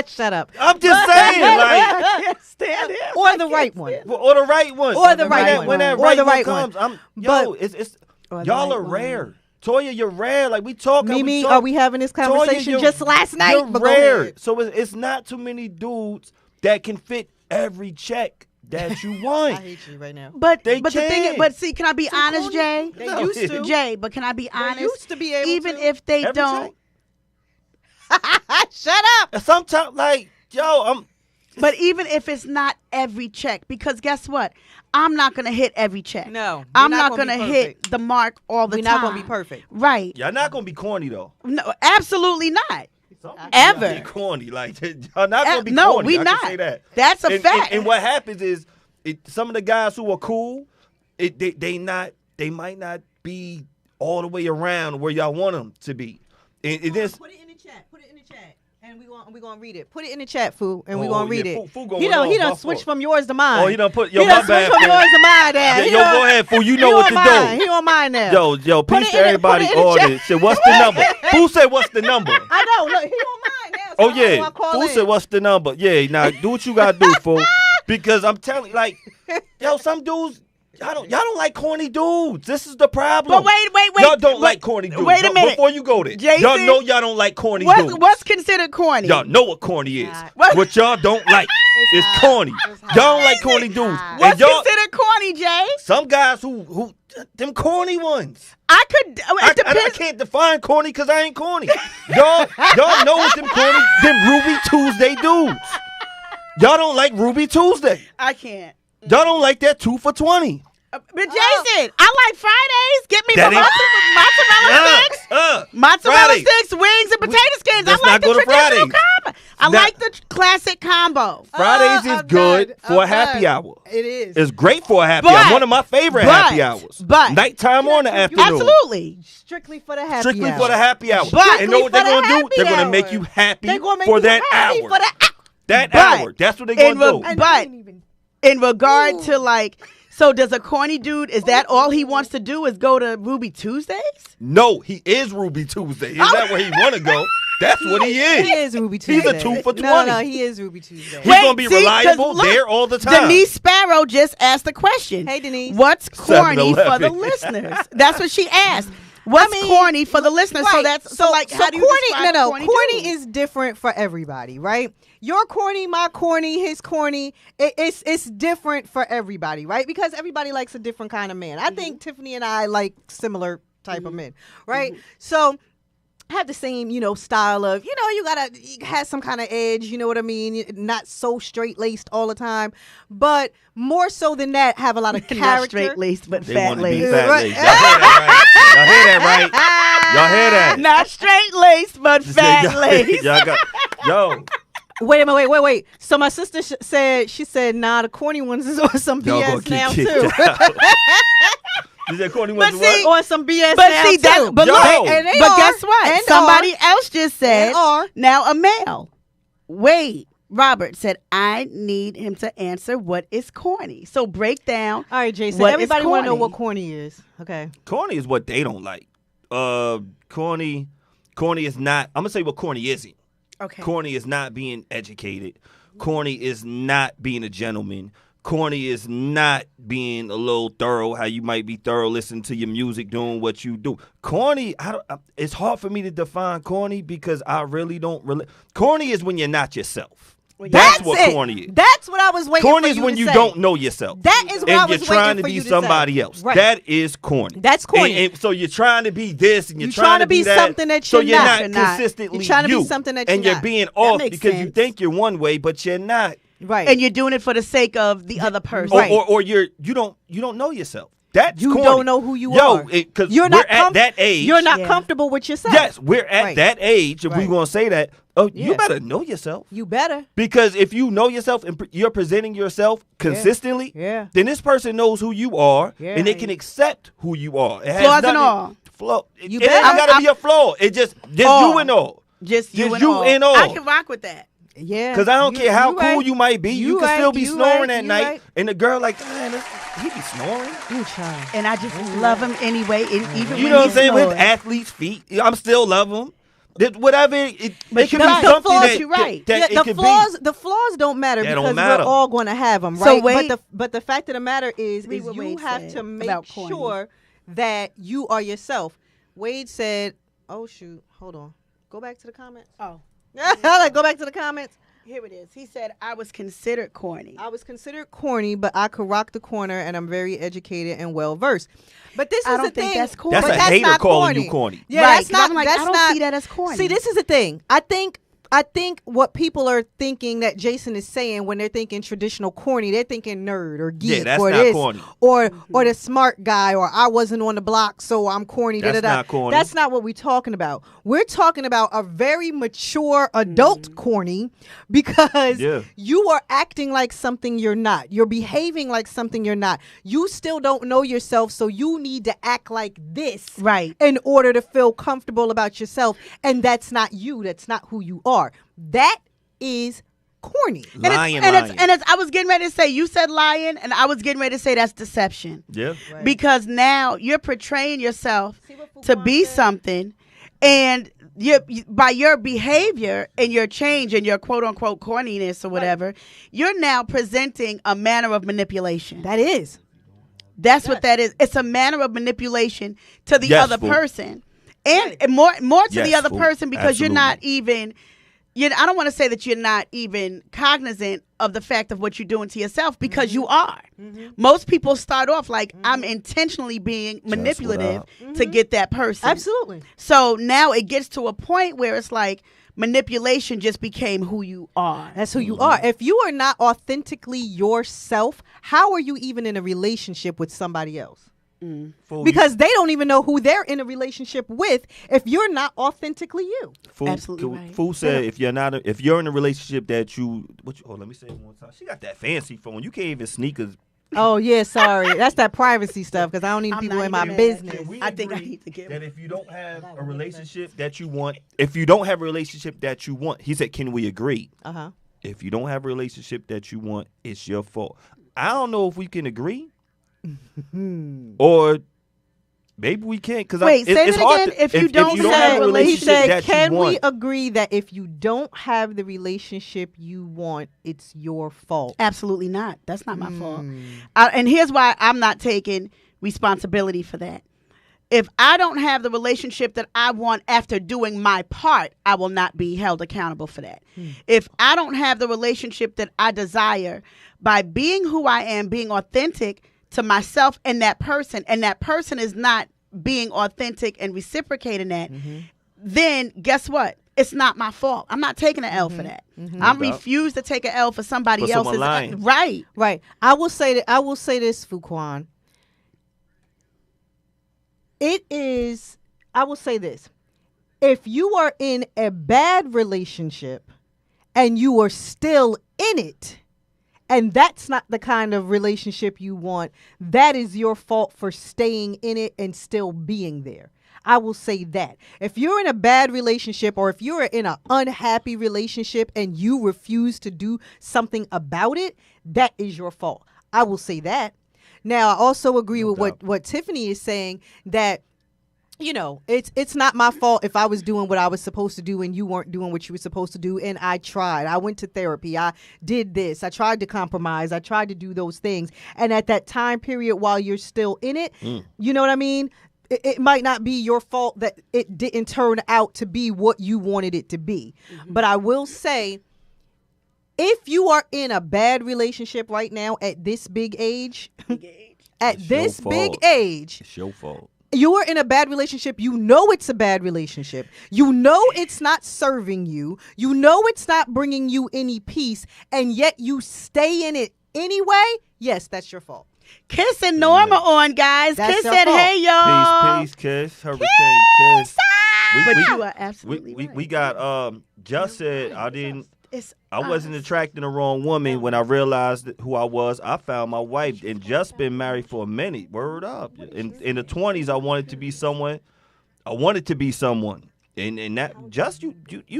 Shut up. I'm just saying, like, I can't stand it. Or the right one. Or the right one. Or the right one. When that Or right the one right comes, one. it's y'all are rare. Toya, you're rare. Like we talk. Mimi, are we having this conversation Toya, just last night? You're rare. So it's not too many dudes that can fit every check that you want. I hate you right now. But the thing is, but see, can I be honest, Jay? They used to. Jay, but can I be honest? Used to be able even to. if they Every don't. Shut up. Sometimes, like, But even if it's not every check, because guess what? I'm not going to hit every check. No. I'm not going to hit the mark all the time. We're not going to be perfect. Right. Y'all not gonna be corny though. No, absolutely not. Ever. Be corny. Like, y'all not gonna be no, corny. we I not. Can say that. That's a fact. And what happens is, some of the guys who are cool, they might not be all the way around where y'all want them to be. And this. Put it in the chat. Put it in the chat. And we're gonna read it. Put it in the chat, Foo, and we're gonna read it. Foo He done switched from yours to mine. Oh, he done put my bad. Switched from yours to mine. Dad. Yo, go ahead, Foo. You know what to do. He on mine now. Yo, peace to everybody on it. Said, what's the number? Foo said, what's the number? I know. Look, he on mine now. So Oh yeah, Foo said, what's the number? Yeah, now do what you gotta do, Foo. Because I'm telling you, like, yo, some dudes, Y'all don't like corny dudes. This is the problem. But wait. Y'all don't like corny dudes. Wait a minute. Before you go there, Jason, y'all know y'all don't like corny dudes. What's considered corny? Y'all know what corny is. What y'all don't like is corny. Y'all don't like corny dudes. What's considered corny, Jay? Some guys who them corny ones. I can't define corny because I ain't corny. Y'all know it's them corny, them Ruby Tuesday dudes. Y'all don't like Ruby Tuesday. I can't. Y'all don't like that 2 for $20. But Jason, I like Fridays. Get me That mozzarella sticks. Mozzarella Fridays. sticks, wings, and potato skins. Let's I like not go the to traditional Fridays. combo. I like the classic combo. Fridays is good for a happy hour. It is. It's great for a happy hour. One of my favorite happy hours. But nighttime or in the afternoon. Absolutely. Strictly for the happy Strictly hour. for the happy hour. But- and know what they're Strictly going to for do? the They're going to happy make you hour. happy They're gonna make for you that happy hour. for the That But hour. That's what they're going to do. But in regard to like, so does a corny dude, is that all he wants to do is go to Ruby Tuesdays? No, he is Ruby Tuesday. Is that where he want to go? That's what he is. He is Ruby Tuesday. He's a 2 for 20. No, he is Ruby Tuesday. He's going to be see, 'cause reliable look, there all the time. Denise Sparrow just asked the question. Hey, Denise. What's corny for the 7-Eleven. listeners? That's what she asked. What's corny for the listeners? So Right. that's so like how do you corny? describe No, corny corny dude? is different for everybody, right? Your corny, my corny, his corny. It's different for everybody, right? Because everybody likes a different kind of man. I think Tiffany and I like similar type of men, right? So have the same, style of, you gotta have some kind of edge, you know what I mean? Not so straight laced all the time, but more so than that, have a lot of character. Not straight laced, but They fat want to be laced. fat laced. Y'all hear that right? Y'all hear that? Not straight laced, but fat laced. Yo. Wait a minute, wait. So my sister said, nah, the corny ones is on some Y'all gonna BS get now kicked too. out. You said corny ones see, On some BS But now see too. that, but Yo. look, And they but are, guess what? and Somebody else just said, and are. now a male. Wait, Robert said, I need him to answer what is corny. So break down. All right, Jason. what is Everybody want to know corny. what corny is. Okay. Corny is what they don't like. Corny is not. I'm gonna say what corny isn't. Okay. Corny is not being educated. Corny is not being a gentleman. Corny is not being a little thorough, how you might be thorough listening to your music, doing what you do. Corny, it's hard for me to define corny because I really don't relate. Corny is when you're not yourself. That's what it. corny is. That's what I was waiting Corny for is you when to you say. don't know yourself. That is what I And was you're trying waiting to for be you to somebody say. else. Right. That is corny. That's corny. And so you're trying to be this and you're You trying to be that. something that so you're not. you're not consistently You're trying to be you. something that and you're you're not. being off makes because you sense. think you're one way, but you're not. Right. And you're doing it for the sake of the other person. Right. Or you don't know yourself. That's You corny. don't know who you Yo, are. because You're we're not at that age. You're not Yeah. comfortable with yourself. Yes, we're at Right. that age. If we're Right. going to say that, you Yeah. better know yourself. You better. Because if you know yourself and you're presenting yourself consistently, Yeah. then this person knows who you are Yeah. and they can accept who you are. It has Flaws and nothing- all. You it ain't better. got to be a flaw. It just All. you and all. Just you Just and you all. and all. I can rock with that. Yeah. Because I don't care how cool right. you might be. You You can right, still be you snoring right, at you night. right. And the girl like, man, he be snoring. You child. And I just love him anyway. And even You when know what I'm he's saying? With snoring. athlete's feet, I'm still love him. Whatever, it But could you're be right. something The flaws, that, you're right. that Yeah, it could be. the flaws don't matter They don't because matter. we're all going to have them, So right? wait. But the fact of the matter is Read what you Wade have said to make about corny. sure that you are yourself. Wade said, "Oh shoot, hold on, go back to the comments." Oh. Go back to the comments. Here it is. He said, I was considered corny. I was considered corny, but I could rock the corner, and I'm very educated and well versed. But this I is don't the think thing. that's corny. That's but a that's hater not calling you corny. Yeah, Right, that's 'cause not. I'm like, that's I don't not, see that as corny. See, this is the thing. I think what people are thinking that Jason is saying when they're thinking traditional corny, they're thinking nerd or geek Yeah, that's or not this corny. or the smart guy or I wasn't on the block so I'm corny. That's da-da-da. not corny. That's not what we're talking about. We're talking about a very mature adult corny because Yeah. you are acting like something you're not. You're behaving like something you're not. You still don't know yourself, so you need to act like this Right. in order to feel comfortable about yourself. And that's not you. That's not who you are. That is corny. Lying. I was getting ready to say, you said lying, and I was getting ready to say that's deception. Yeah. Because now you're portraying yourself to be something, and by your behavior and your change and your quote unquote corniness or whatever, you're now presenting a manner of manipulation. That is. That's what that is. It's a manner of manipulation to the Yes, other fool. person, and more to Yes, the other fool. person because you're not Absolutely. even. I don't want to say that you're not even cognizant of the fact of what you're doing to yourself because you are. Most people start off like I'm intentionally being manipulative to get that person. Absolutely. So now it gets to a point where it's like manipulation just became who you are. That's who you are. If you are not authentically yourself, how are you even in a relationship with somebody else? Fool, Because they don't even know who they're in a relationship with if you're not authentically you. Fool, Absolutely right. Fool said if you're in a relationship that let me say it one more time. She got that fancy phone. You can't even sneak us. Oh yeah, sorry. That's that privacy stuff because I don't need I'm people not in my even mad. business. I think I need to get that one. if you don't have a relationship that you want, he said, can we agree? Uh-huh. If you don't have a relationship that you want, it's your fault. I don't know if we can agree, or maybe we can't. Because Wait, say it's that hard again. to, If you don't have have a a relationship He said, that can you we want, agree that if you don't have the relationship you want, it's your fault? Absolutely not. That's not my fault. And here's why I'm not taking responsibility for that. If I don't have the relationship that I want after doing my part, I will not be held accountable for that. If I don't have the relationship that I desire by being who I am, being authentic to myself and that person is not being authentic and reciprocating that, then guess what? It's not my fault. I'm not taking an L for that. I refuse to take an L for somebody For someone else's. lying. Right. Right. I will say this, Fuquan. I will say this. If you are in a bad relationship and you are still in it, and that's not the kind of relationship you want, that is your fault for staying in it and still being there. I will say that. If you're in a bad relationship or if you're in an unhappy relationship and you refuse to do something about it, that is your fault. I will say that. Now, I also agree with what Tiffany is saying, that it's not my fault if I was doing what I was supposed to do and you weren't doing what you were supposed to do. And I tried. I went to therapy. I did this. I tried to compromise. I tried to do those things. And at that time period, while you're still in it, you know what I mean? It might not be your fault that it didn't turn out to be what you wanted it to be. But I will say, if you are in a bad relationship right now at this big age, it's your fault. You are in a bad relationship. You know it's a bad relationship. You know it's not serving you. You know it's not bringing you any peace, and yet you stay in it anyway. Yes, that's your fault. Kiss and Norma on, guys. That's Kiss your said, fault. hey, y'all. Peace, Kiss. Hurricane, Kiss. But you are absolutely right. We got, just said I wasn't attracting the wrong woman when I realized who I was. I found my wife and just been married for a minute. Word up. In the 20s, I wanted to be someone. And that just you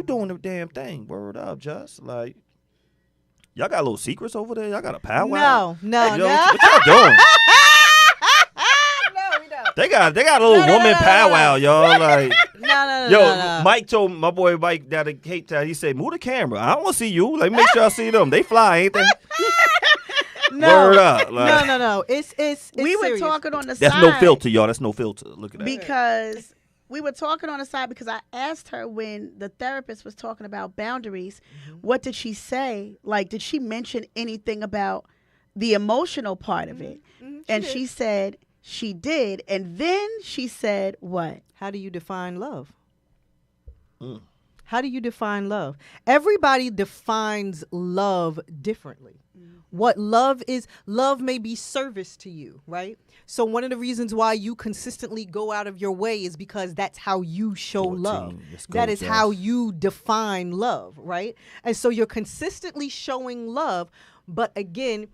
doing the damn thing. Word up, just like y'all got little secrets over there. Y'all got a powwow. No. What y'all doing? No, we don't. They got a little woman powwow, y'all. Like. No. Mike told my boy Mike down at Cape Town, he said, move the camera. I don't want to see you. Like, make sure I see them. They fly, ain't they? Word up. Like, No. It's we were serious. talking on the that's side. no filter, y'all. That's no filter. Look at that. Because we were talking on the side because I asked her when the therapist was talking about boundaries, what did she say? Like, did she mention anything about the emotional part of it? And she said she did. And then she said what? How do you define love? How do you define love? Everybody defines love differently. What love is, love may be service to you, right? So one of the reasons why you consistently go out of your way is because that's how you show love. That is how you define love, right? And so you're consistently showing love, but again,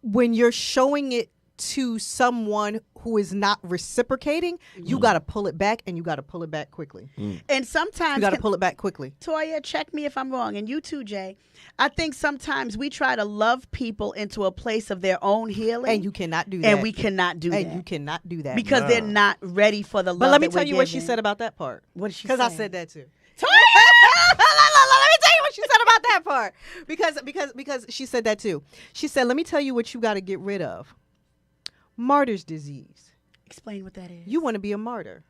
when you're showing it to someone who is not reciprocating, you got to pull it back, and you got to pull it back quickly. And sometimes you got to pull it back quickly. Toya, check me if I'm wrong, and you too, Jay. I think sometimes we try to love people into a place of their own healing, and you cannot do that. And we cannot do that. And you cannot do that because they're not ready for the love. But let me that tell we're you what she giving. said about that part. What did she say? Because I said that too. Let me tell you what she said about that part. Because she said that too. She said, let me tell you what you got to get rid of. Martyr's disease. Explain what that is. You want to be a martyr.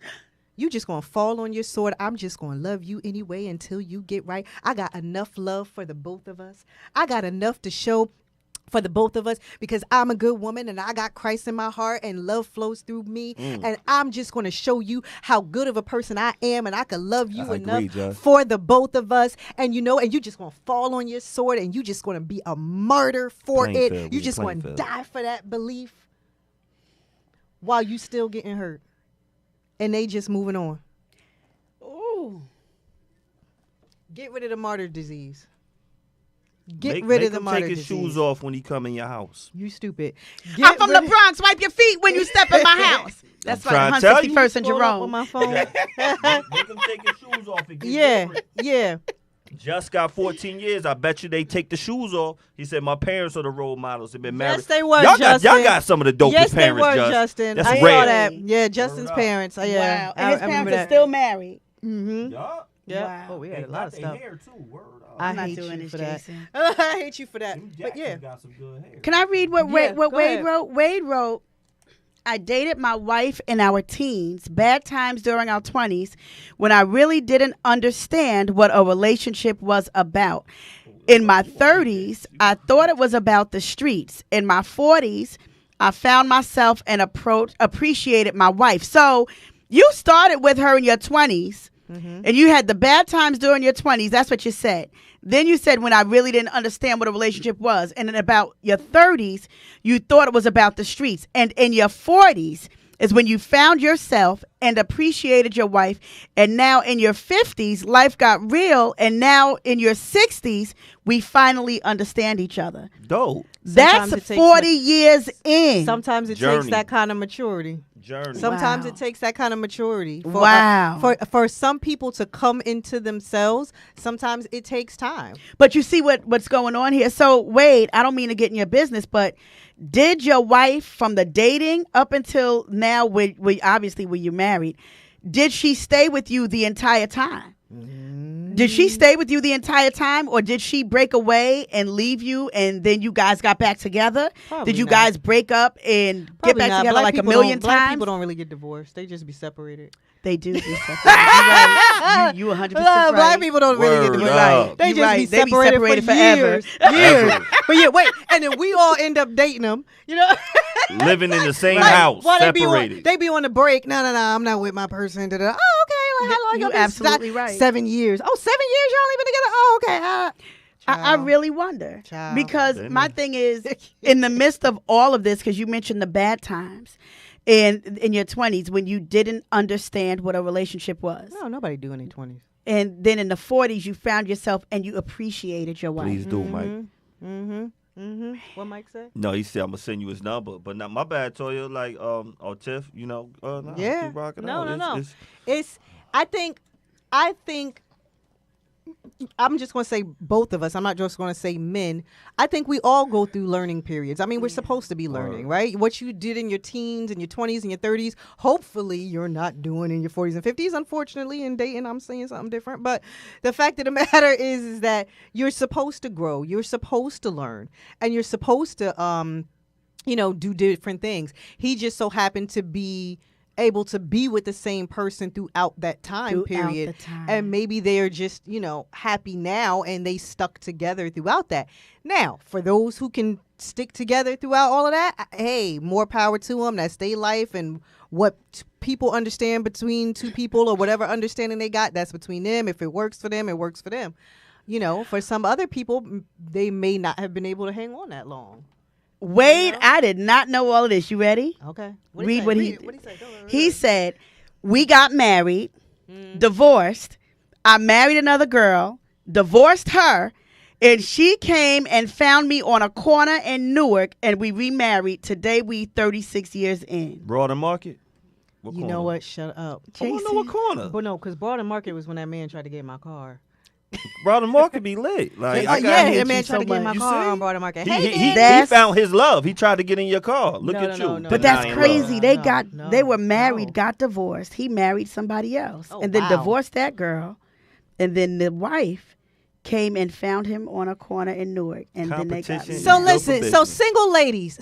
You just going to fall on your sword. I'm just going to love you anyway until you get right. I got enough love for the both of us. I got enough to show for the both of us because I'm a good woman and I got Christ in my heart and love flows through me. And I'm just going to show you how good of a person I am and I can love you enough for the both of us. And and you just going to fall on your sword and you just going to be a martyr for it. You just going to die for that belief while you still getting hurt. And they just moving on. Ooh. Get rid of the martyr disease. Make him take his shoes off when he come in your house. You stupid. I'm from the Bronx. Wipe your feet when you step in my house. That's right. 161st and Jerome. On my phone. Make him take his shoes off and get different. Yeah. Just got 14 years. I bet you they take the shoes off. He said, my parents are the role models. They've been married. Yes, they were, Justin. Y'all got some of the dopest parents, Yes, they were, Justin. That's I rare. saw that. Yeah, Justin's parents. Yeah. Wow. And his parents are still married. Mm-hmm. Yeah. Wow. Oh, we had a lot of stuff. Hair too. Word up. I hate you for that. I hate you for that. But yeah. Got some good hair. Can I read what Wade ahead. wrote? Wade wrote, I dated my wife in our teens, bad times during our 20s, when I really didn't understand what a relationship was about. In my 30s, I thought it was about the streets. In my 40s, I found myself and appreciated my wife. So you started with her in your 20s, and you had the bad times during your 20s. That's what you said. Then you said, when I really didn't understand what a relationship was. And in about your 30s, you thought it was about the streets. And in your 40s is when you found yourself and appreciated your wife. And now in your 50s, life got real. And now in your 60s, we finally understand each other. Dope. That's 40 years in. Sometimes it takes that kind of maturity. Sometimes it takes that kind of maturity. For some people to come into themselves, sometimes it takes time. But you see what's going on here. So, Wade, I don't mean to get in your business, but did your wife, from the dating up until now, obviously when you married, did she stay with you the entire time? Did she stay with you the entire time, or did she break away and leave you and then you guys got back together? Did you guys break up and get back together like a million times? Black people don't really get divorced. They just be separated. They do be separated. You're right. You 100% right. Black people don't really get divorced. Right. They just be separated for years. But yeah, wait. And then we all end up dating them. Living in the same house, separated. They be on the break. No, I'm not with my person. Oh, okay. Like, how long you absolutely right. 7 years. Oh, 7 years y'all ain't been together? Oh, okay. I really wonder. Because my thing is, in the midst of all of this, because you mentioned the bad times, and in your 20s when you didn't understand what a relationship was. No, nobody do in their 20s. And then in the 40s, you found yourself and you appreciated your wife. Please do, Mike. What Mike said? No, he said I'm gonna send you his number, but not my bad. Toya, like Tiff, keep rocking out. No. I think. I'm just going to say both of us. I'm not just going to say men. I think we all go through learning periods. I mean, we're supposed to be learning, right? What you did in your teens and your 20s and your 30s, hopefully you're not doing in your 40s and 50s. Unfortunately, in dating, I'm saying something different. But the fact of the matter is that you're supposed to grow. You're supposed to learn. And you're supposed to, do different things. He just so happened to be able to be with the same person throughout that time period. And maybe they're just, happy now and they stuck together throughout that. Now, for those who can stick together throughout all of that, hey, more power to them. That's their life, and what people understand between two people or whatever understanding they got, that's between them. If it works for them, it works for them. For some other people, they may not have been able to hang on that long. Wade, I did not know all of this. You ready? Okay. Read what he said. He said, we got married, divorced. I married another girl, divorced her, and she came and found me on a corner in Newark, and we remarried. Today, we 36 years in. Broad and Market? What corner? Know what? Shut up. I want to know what corner. But no, because Broad and Market was when that man tried to get my car. Broad and Market be lit. Like, that man tried to get my car on Broad and Market. He found his love. He tried to get in your car. Look at you. No, but that's crazy. They were married, got divorced. He married somebody else, and then divorced that girl, and then the wife came and found him on a corner in Newark, and then they got married. So listen, so single ladies,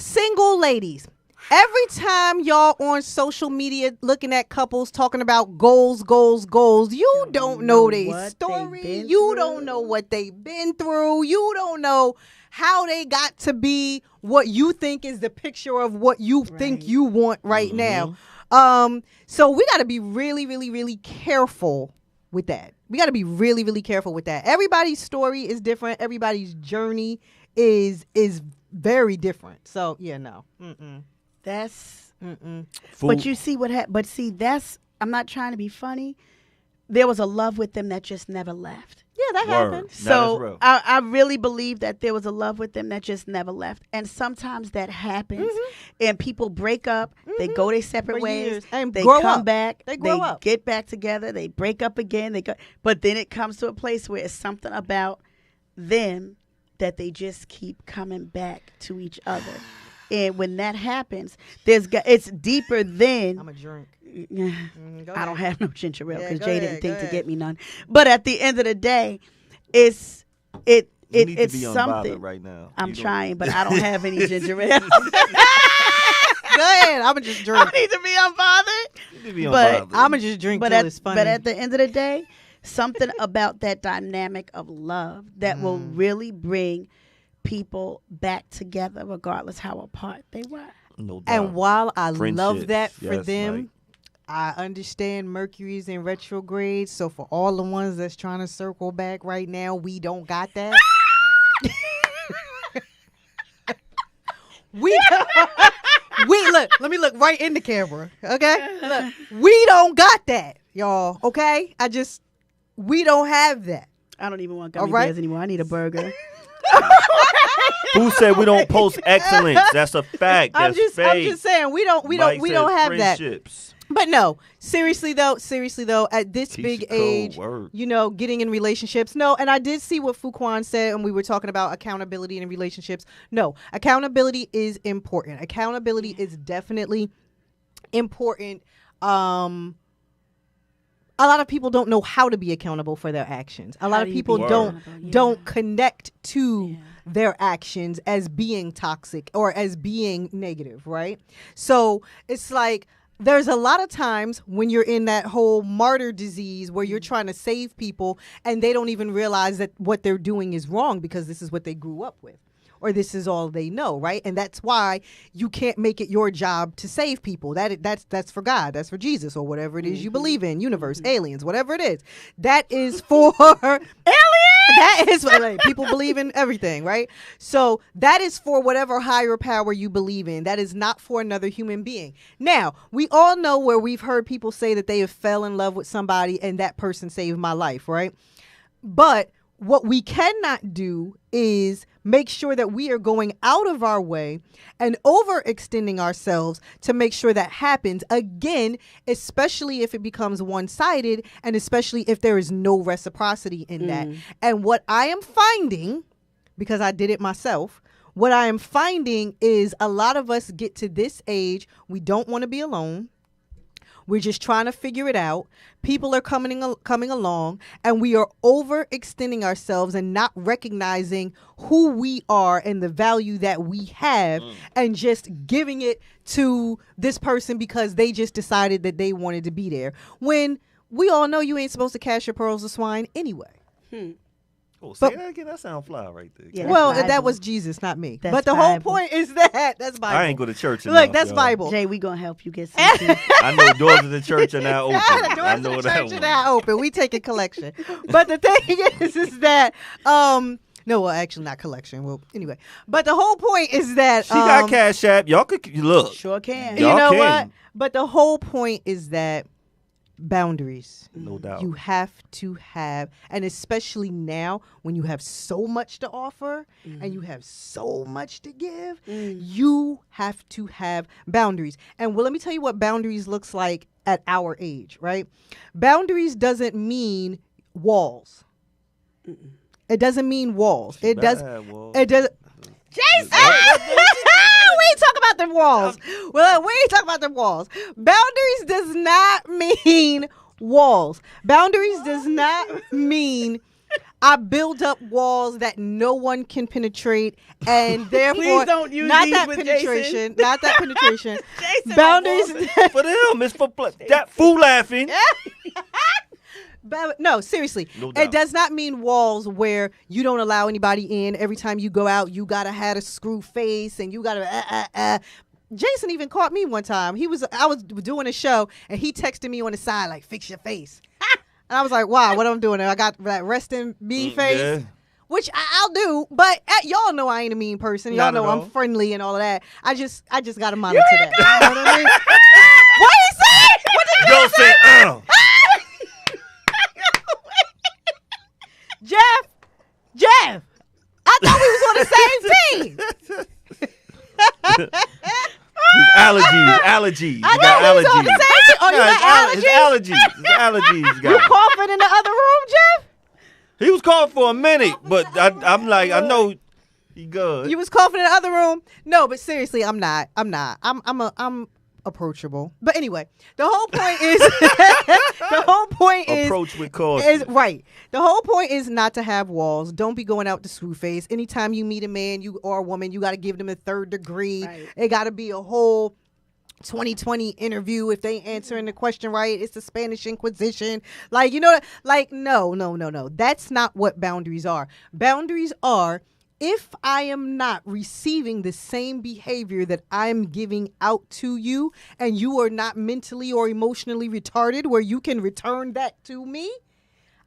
Every time y'all on social media looking at couples talking about goals, you don't know their story. You don't know what they've been through. You don't know how they got to be what you think is the picture of what you think you want right now. So we got to be really, really, really careful with that. We got to be really, really careful with that. Everybody's story is different. Everybody's journey is very different. So yeah, no. That's. But you see what happened. But see, I'm not trying to be funny. There was a love with them that just never left. Yeah, that happened. So I really believe that there was a love with them that just never left. And sometimes that happens, and people break up. They go their separate ways. And they grow come up. back. They grow up. Get back together. They break up again. But then it comes to a place where it's something about them that they just keep coming back to each other. And when that happens, it's deeper than. I'm a drink. I don't have no ginger ale because Jay didn't think to get me none. But at the end of the day, it's something. Right now. I'm trying, but I don't have any ginger ale. Go ahead. I'm just drink. I need to be unbothered. But I'm just drink till it's funny. But at the end of the day, something about that dynamic of love that will really bring people back together, regardless how apart they were. No doubt. And while I love that for Yes, them, Mike. I understand Mercury's in retrograde. So for all the ones that's trying to circle back right now, we don't got that. we look. Let me look right in the camera. Okay, look, we don't got that, y'all. Okay, we don't have that. I don't even want gummy bears anymore. I need a burger. Who said we don't post excellence? That's a fact. That's fake. I'm just saying we don't have that. Friendships. But no, seriously though, at this big age, word. Getting in relationships. No, and I did see what Fuquan said, and we were talking about accountability in relationships. No, accountability is important. Accountability is definitely important. A lot of people don't know how to be accountable for their actions. A lot of people don't connect to their actions as being toxic or as being negative, right? So it's like there's a lot of times when you're in that whole martyr disease where you're trying to save people and they don't even realize that what they're doing is wrong because this is what they grew up with. Or this is all they know, right? And that's why you can't make it your job to save people. That's for God. That's for Jesus or whatever it is you believe in. Universe, aliens, whatever it is. That is for aliens. That is for people believe in everything, right? So that is for whatever higher power you believe in. That is not for another human being. Now, we all know where we've heard people say that they have fell in love with somebody and that person saved my life, right? But what we cannot do is make sure that we are going out of our way and overextending ourselves to make sure that happens again, especially if it becomes one-sided and especially if there is no reciprocity in that. And what I am finding, because I did it myself, what I am finding is a lot of us get to this age, we don't want to be alone. We're just trying to figure it out. People are coming along, and we are overextending ourselves and not recognizing who we are and the value that we have and just giving it to this person because they just decided that they wanted to be there. When we all know you ain't supposed to cast your pearls to swine anyway. Oh, say that again. That sound fly right there. Yeah, well, that was Jesus, not me. But the whole point is that's Bible. I ain't go to church enough. Look, that's Bible. Jay, we gonna help you get something. I know doors of the church are now open. I know doors of the that church one. are now open. We take a collection. But the thing is that no, well, actually not collection. Well, anyway. But the whole point is that She got Cash App. Y'all could look. Sure can. You know what? But the whole point is that boundaries. No doubt. You have to have, and especially now when you have so much to offer and you have so much to give, you have to have boundaries. And well, let me tell you what boundaries looks like at our age, right? Boundaries doesn't mean walls. It doesn't mean walls. It does. It does. Jason! We ain't talking about them walls. Well, we ain't talking about them walls. Boundaries does not mean walls. Boundaries does not mean I build up walls that no one can penetrate, and therefore, Please don't use not these that with penetration, Jason. not that penetration. Jason Boundaries. For them, it's for that fool laughing. But no, seriously, No doubt. it does not mean walls where you don't allow anybody in. Every time you go out, you gotta have a screw face, and you gotta. Jason even caught me one time. I was doing a show, and he texted me on the side like, "Fix your face," and I was like, "Wow, what I'm doing?" I got that resting me face. Yeah. Which I'll do, but y'all know I ain't a mean person. Y'all Not at know I'm all. friendly and all of that. I just gotta monitor that. You know what I mean? What he said? What did Yo said, Jeff, I thought we was on the same team. allergies. I You got know we was on allergies. the same team. Oh, you got It's allergies? allergies. It's allergies. You Guys. coughing in the other room, Jeff? He was calling for a minute, but I'm like, I know he good. You was coughing in the other room? No, but seriously, I'm not. I'm approachable. But anyway, the whole point is Approach with caution. is right. The whole point is not to have walls. Don't be going out to screw face. Anytime you meet a man or a woman, you got to give them a third degree. Right. It got to be a whole 2020 interview. If they answering the question right, it's the Spanish Inquisition. Like, no. That's not what boundaries are. Boundaries are if I am not receiving the same behavior that I'm giving out to you, and you are not mentally or emotionally retarded where you can return that to me,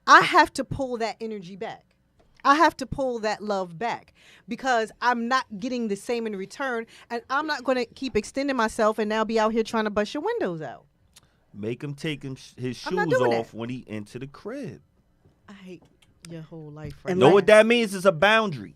I have to pull that energy back. I have to pull that love back because I'm not getting the same in return, and I'm not going to keep extending myself and now be out here trying to bust your windows out. Make him take his I'm not shoes doing off that. when he enter the crib. I hate your whole life right And Know now. what that means? It's a boundary.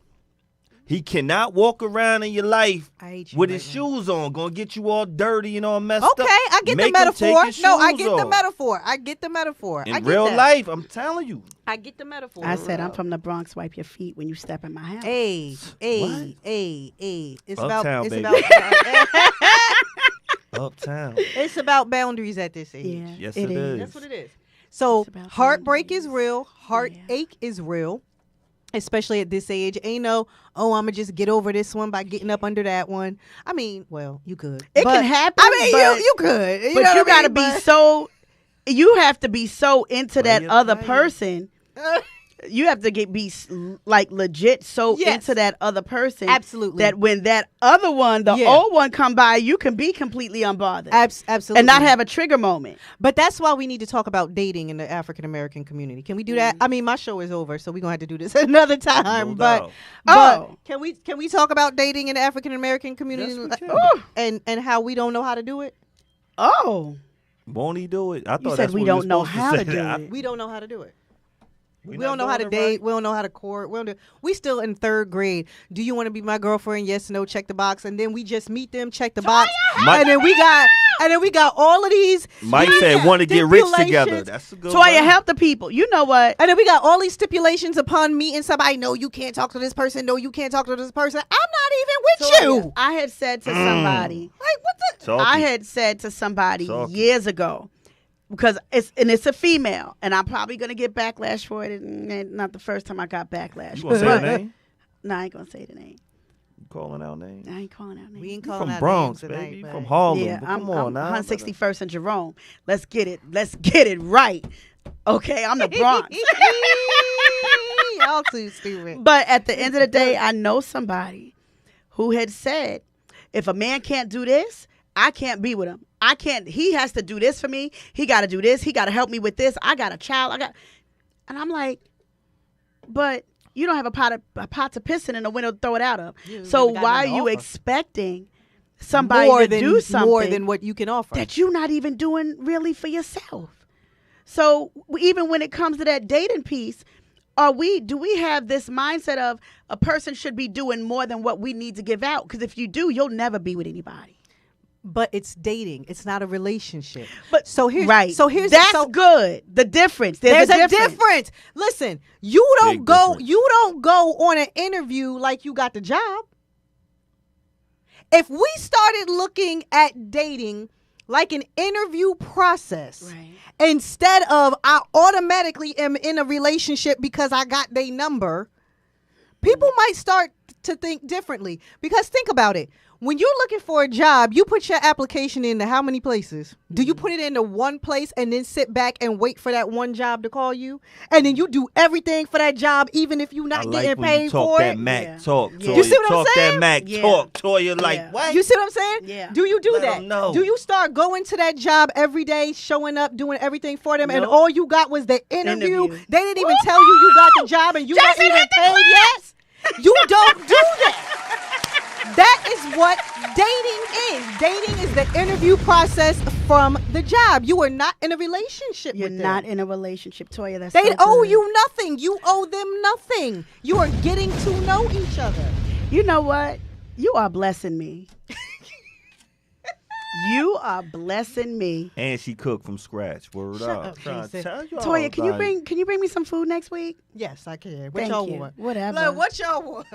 He cannot walk around in your life I hate you with right his now. shoes on, gonna get you all dirty and all messed Okay, up. I get Make the him take metaphor. his No, I shoes get the off. metaphor. I get the metaphor. I In get real that. life, I'm telling you. I get the metaphor. I said I'm from the Bronx. Wipe your feet when you step in my house. Hey. It's Uptown, it's baby. about Uptown. it's about boundaries at this age. Yeah, Yes, it is. That's what it is. So It's about heartbreak boundaries. is real. Heartache is real. Especially at this age. Ain't no, I'm going to just get over this one by getting up under that one. I mean, well, you could. It But- can happen. I mean, but you could. but know you what I got to mean? be But- so. You have to be so into that it, other play it. person. You have to be like legit so Yes. into that other person. Absolutely. That when that other one, the Yeah. old one, come by, you can be completely unbothered Absolutely. and not have a trigger moment. But that's why we need to talk about dating in the African American community. Can we do that? I mean, my show is over, so we're gonna have to do this another time. No but doubt. Oh. can we talk about dating in the African American community Yes, we can. and how we don't know how to do it? Oh, Won't he do it? I thought you said that's we what don't was know supposed how to say. do I- it. We don't know how to do it. We We don't not know how to doing it date. right? We don't know how to court. We still in third grade. Do you want to be my girlfriend? Yes, no, check the box. And then we just meet them, check the box. Mike- And then we got all of these. Mike these said want to get rich together. stipulations. That's a good Toya, one. help the people. You know what? And then we got all these stipulations upon meeting somebody. No, you can't talk to this person. No, you can't talk to this person. I'm not even with you. I had said to somebody. Like, what the? Talk I it. had said to somebody Talk it. years ago, because it's a female, and I'm probably gonna get backlash for it. And not the first time I got backlash. You gonna say But- the name? No, I ain't gonna say the name. You calling out names? I ain't calling out names. We ain't You calling from out Bronx, names tonight, baby. You but- from Harlem. Yeah, but I'm, come on now. 161st and Jerome. Let's get it. Let's get it right. Okay, I'm the Bronx. Y'all too stupid. But at the end of the day, I know somebody who had said, if a man can't do this, I can't be with him. I can't. He has to do this for me. He got to do this. He got to help me with this. I got a child. And I'm like, but you don't have a pot to piss in and a window to throw it out of. So never got why are nothing to you offer. expecting somebody to do something more than what you can offer? that you're not even doing really for yourself? So even when it comes to that dating piece, do we have this mindset of a person should be doing more than what we need to give out? Because if you do, you'll never be with anybody. But it's dating. It's not a relationship. But so here's right. So here's that's so, good. The difference. There's a difference. Listen, you don't Big go. difference. You don't go on an interview like you got the job. If we started looking at dating like an interview process. Instead of I automatically am in a relationship because I got their number, people might start to think differently. Because think about it. When you're looking for a job, you put your application into how many places? Do you put it into one place and then sit back and wait for that one job to call you? And then you do everything for that job even if you're not getting paid for it? Talk, yeah. You see what I'm saying? That Mac talk, Toya, like, what? You see what I'm saying? Yeah. Do you do Let that? 'em know. Do you start going to that job every day, showing up, doing everything for them, and all you got was the interview? They didn't even tell you got the job and you weren't even paid yet? You don't do that. That is what dating is. Dating is the interview process from the job. You are not in a relationship You're with not them. in a relationship, Toya. That's They so owe good. you nothing. You owe them nothing. You are getting to know each other. You know what? You are blessing me. You are blessing me. And she cooked from scratch. Word Shut up. up, Trying to Jason. tell y'all Toya, can you about bring me some food next week? Yes, I can. What Thank y'all you. want? Whatever. Look, what y'all want?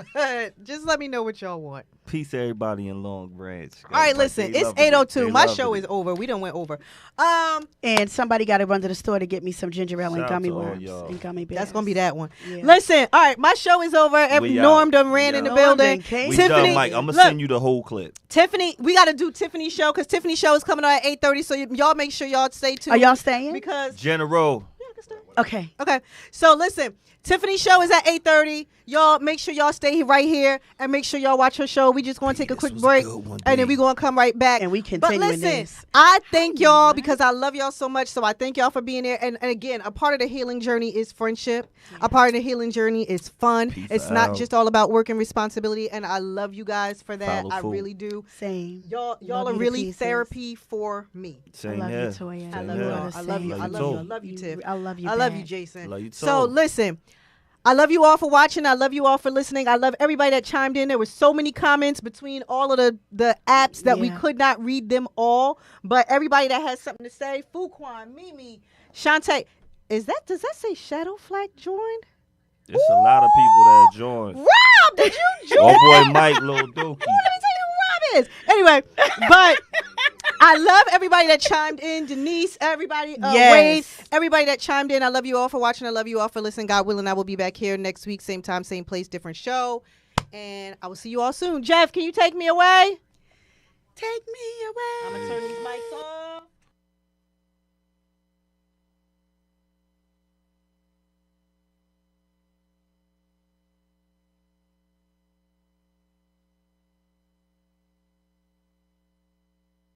Just let me know what y'all want. Peace to everybody in Long Branch. All right, listen. It's 8:02. My show is is over. We done went over. And somebody got to run to the store to get me some ginger ale and Shout out gummy to all worms y'all. and gummy bears. That's gonna be that one. Yeah. Listen. All right, my show is over. We Norm out. done ran We in the out. building. Norm done came. We Tiffany, done, Mike. I'm going to look, send you the whole clip. Tiffany, we got to do Tiffany's show because Tiffany's show is coming on at 8:30. So y'all make sure y'all stay tuned. Are y'all staying? Because General. Okay. okay. So listen, Tiffany's show is at 8:30. Y'all make sure y'all stay right here and make sure y'all watch her show. We just going to take a quick break and then we going to come right back. And we But continue listen, this. I thank y'all because I love y'all so much. So I thank y'all for being there. And again, a part of the healing journey is friendship. A part of the healing journey is fun. It's not out. just all about work and responsibility. And I love you guys for that. Follow I food. really do. Same. Y'all Love are you to really pieces. therapy for me. Same I love here. you, Toya. I Same love here. y'all. I love you. I love you. I love you, Tiff. I love you. I love you, back. Jason. Love you too. So listen, I love you all for watching. I love you all for listening. I love everybody that chimed in. There were so many comments between all of the apps that we Yeah. could not read them all. But everybody that has something to say, Fuquan, Mimi, Shantae, does that say Shadow Flag joined? There's a lot of people that joined. Rob, did you join? Oh boy, Mike, Lil Dookie. Let me tell you who Rob is. Anyway, but I love everybody that chimed in. Denise, everybody, Yes. Wade, everybody that chimed in. I love you all for watching. I love you all for listening. God willing, I will be back here next week, same time, same place, different show. And I will see you all soon. Jeff, can you take me away? Take me away.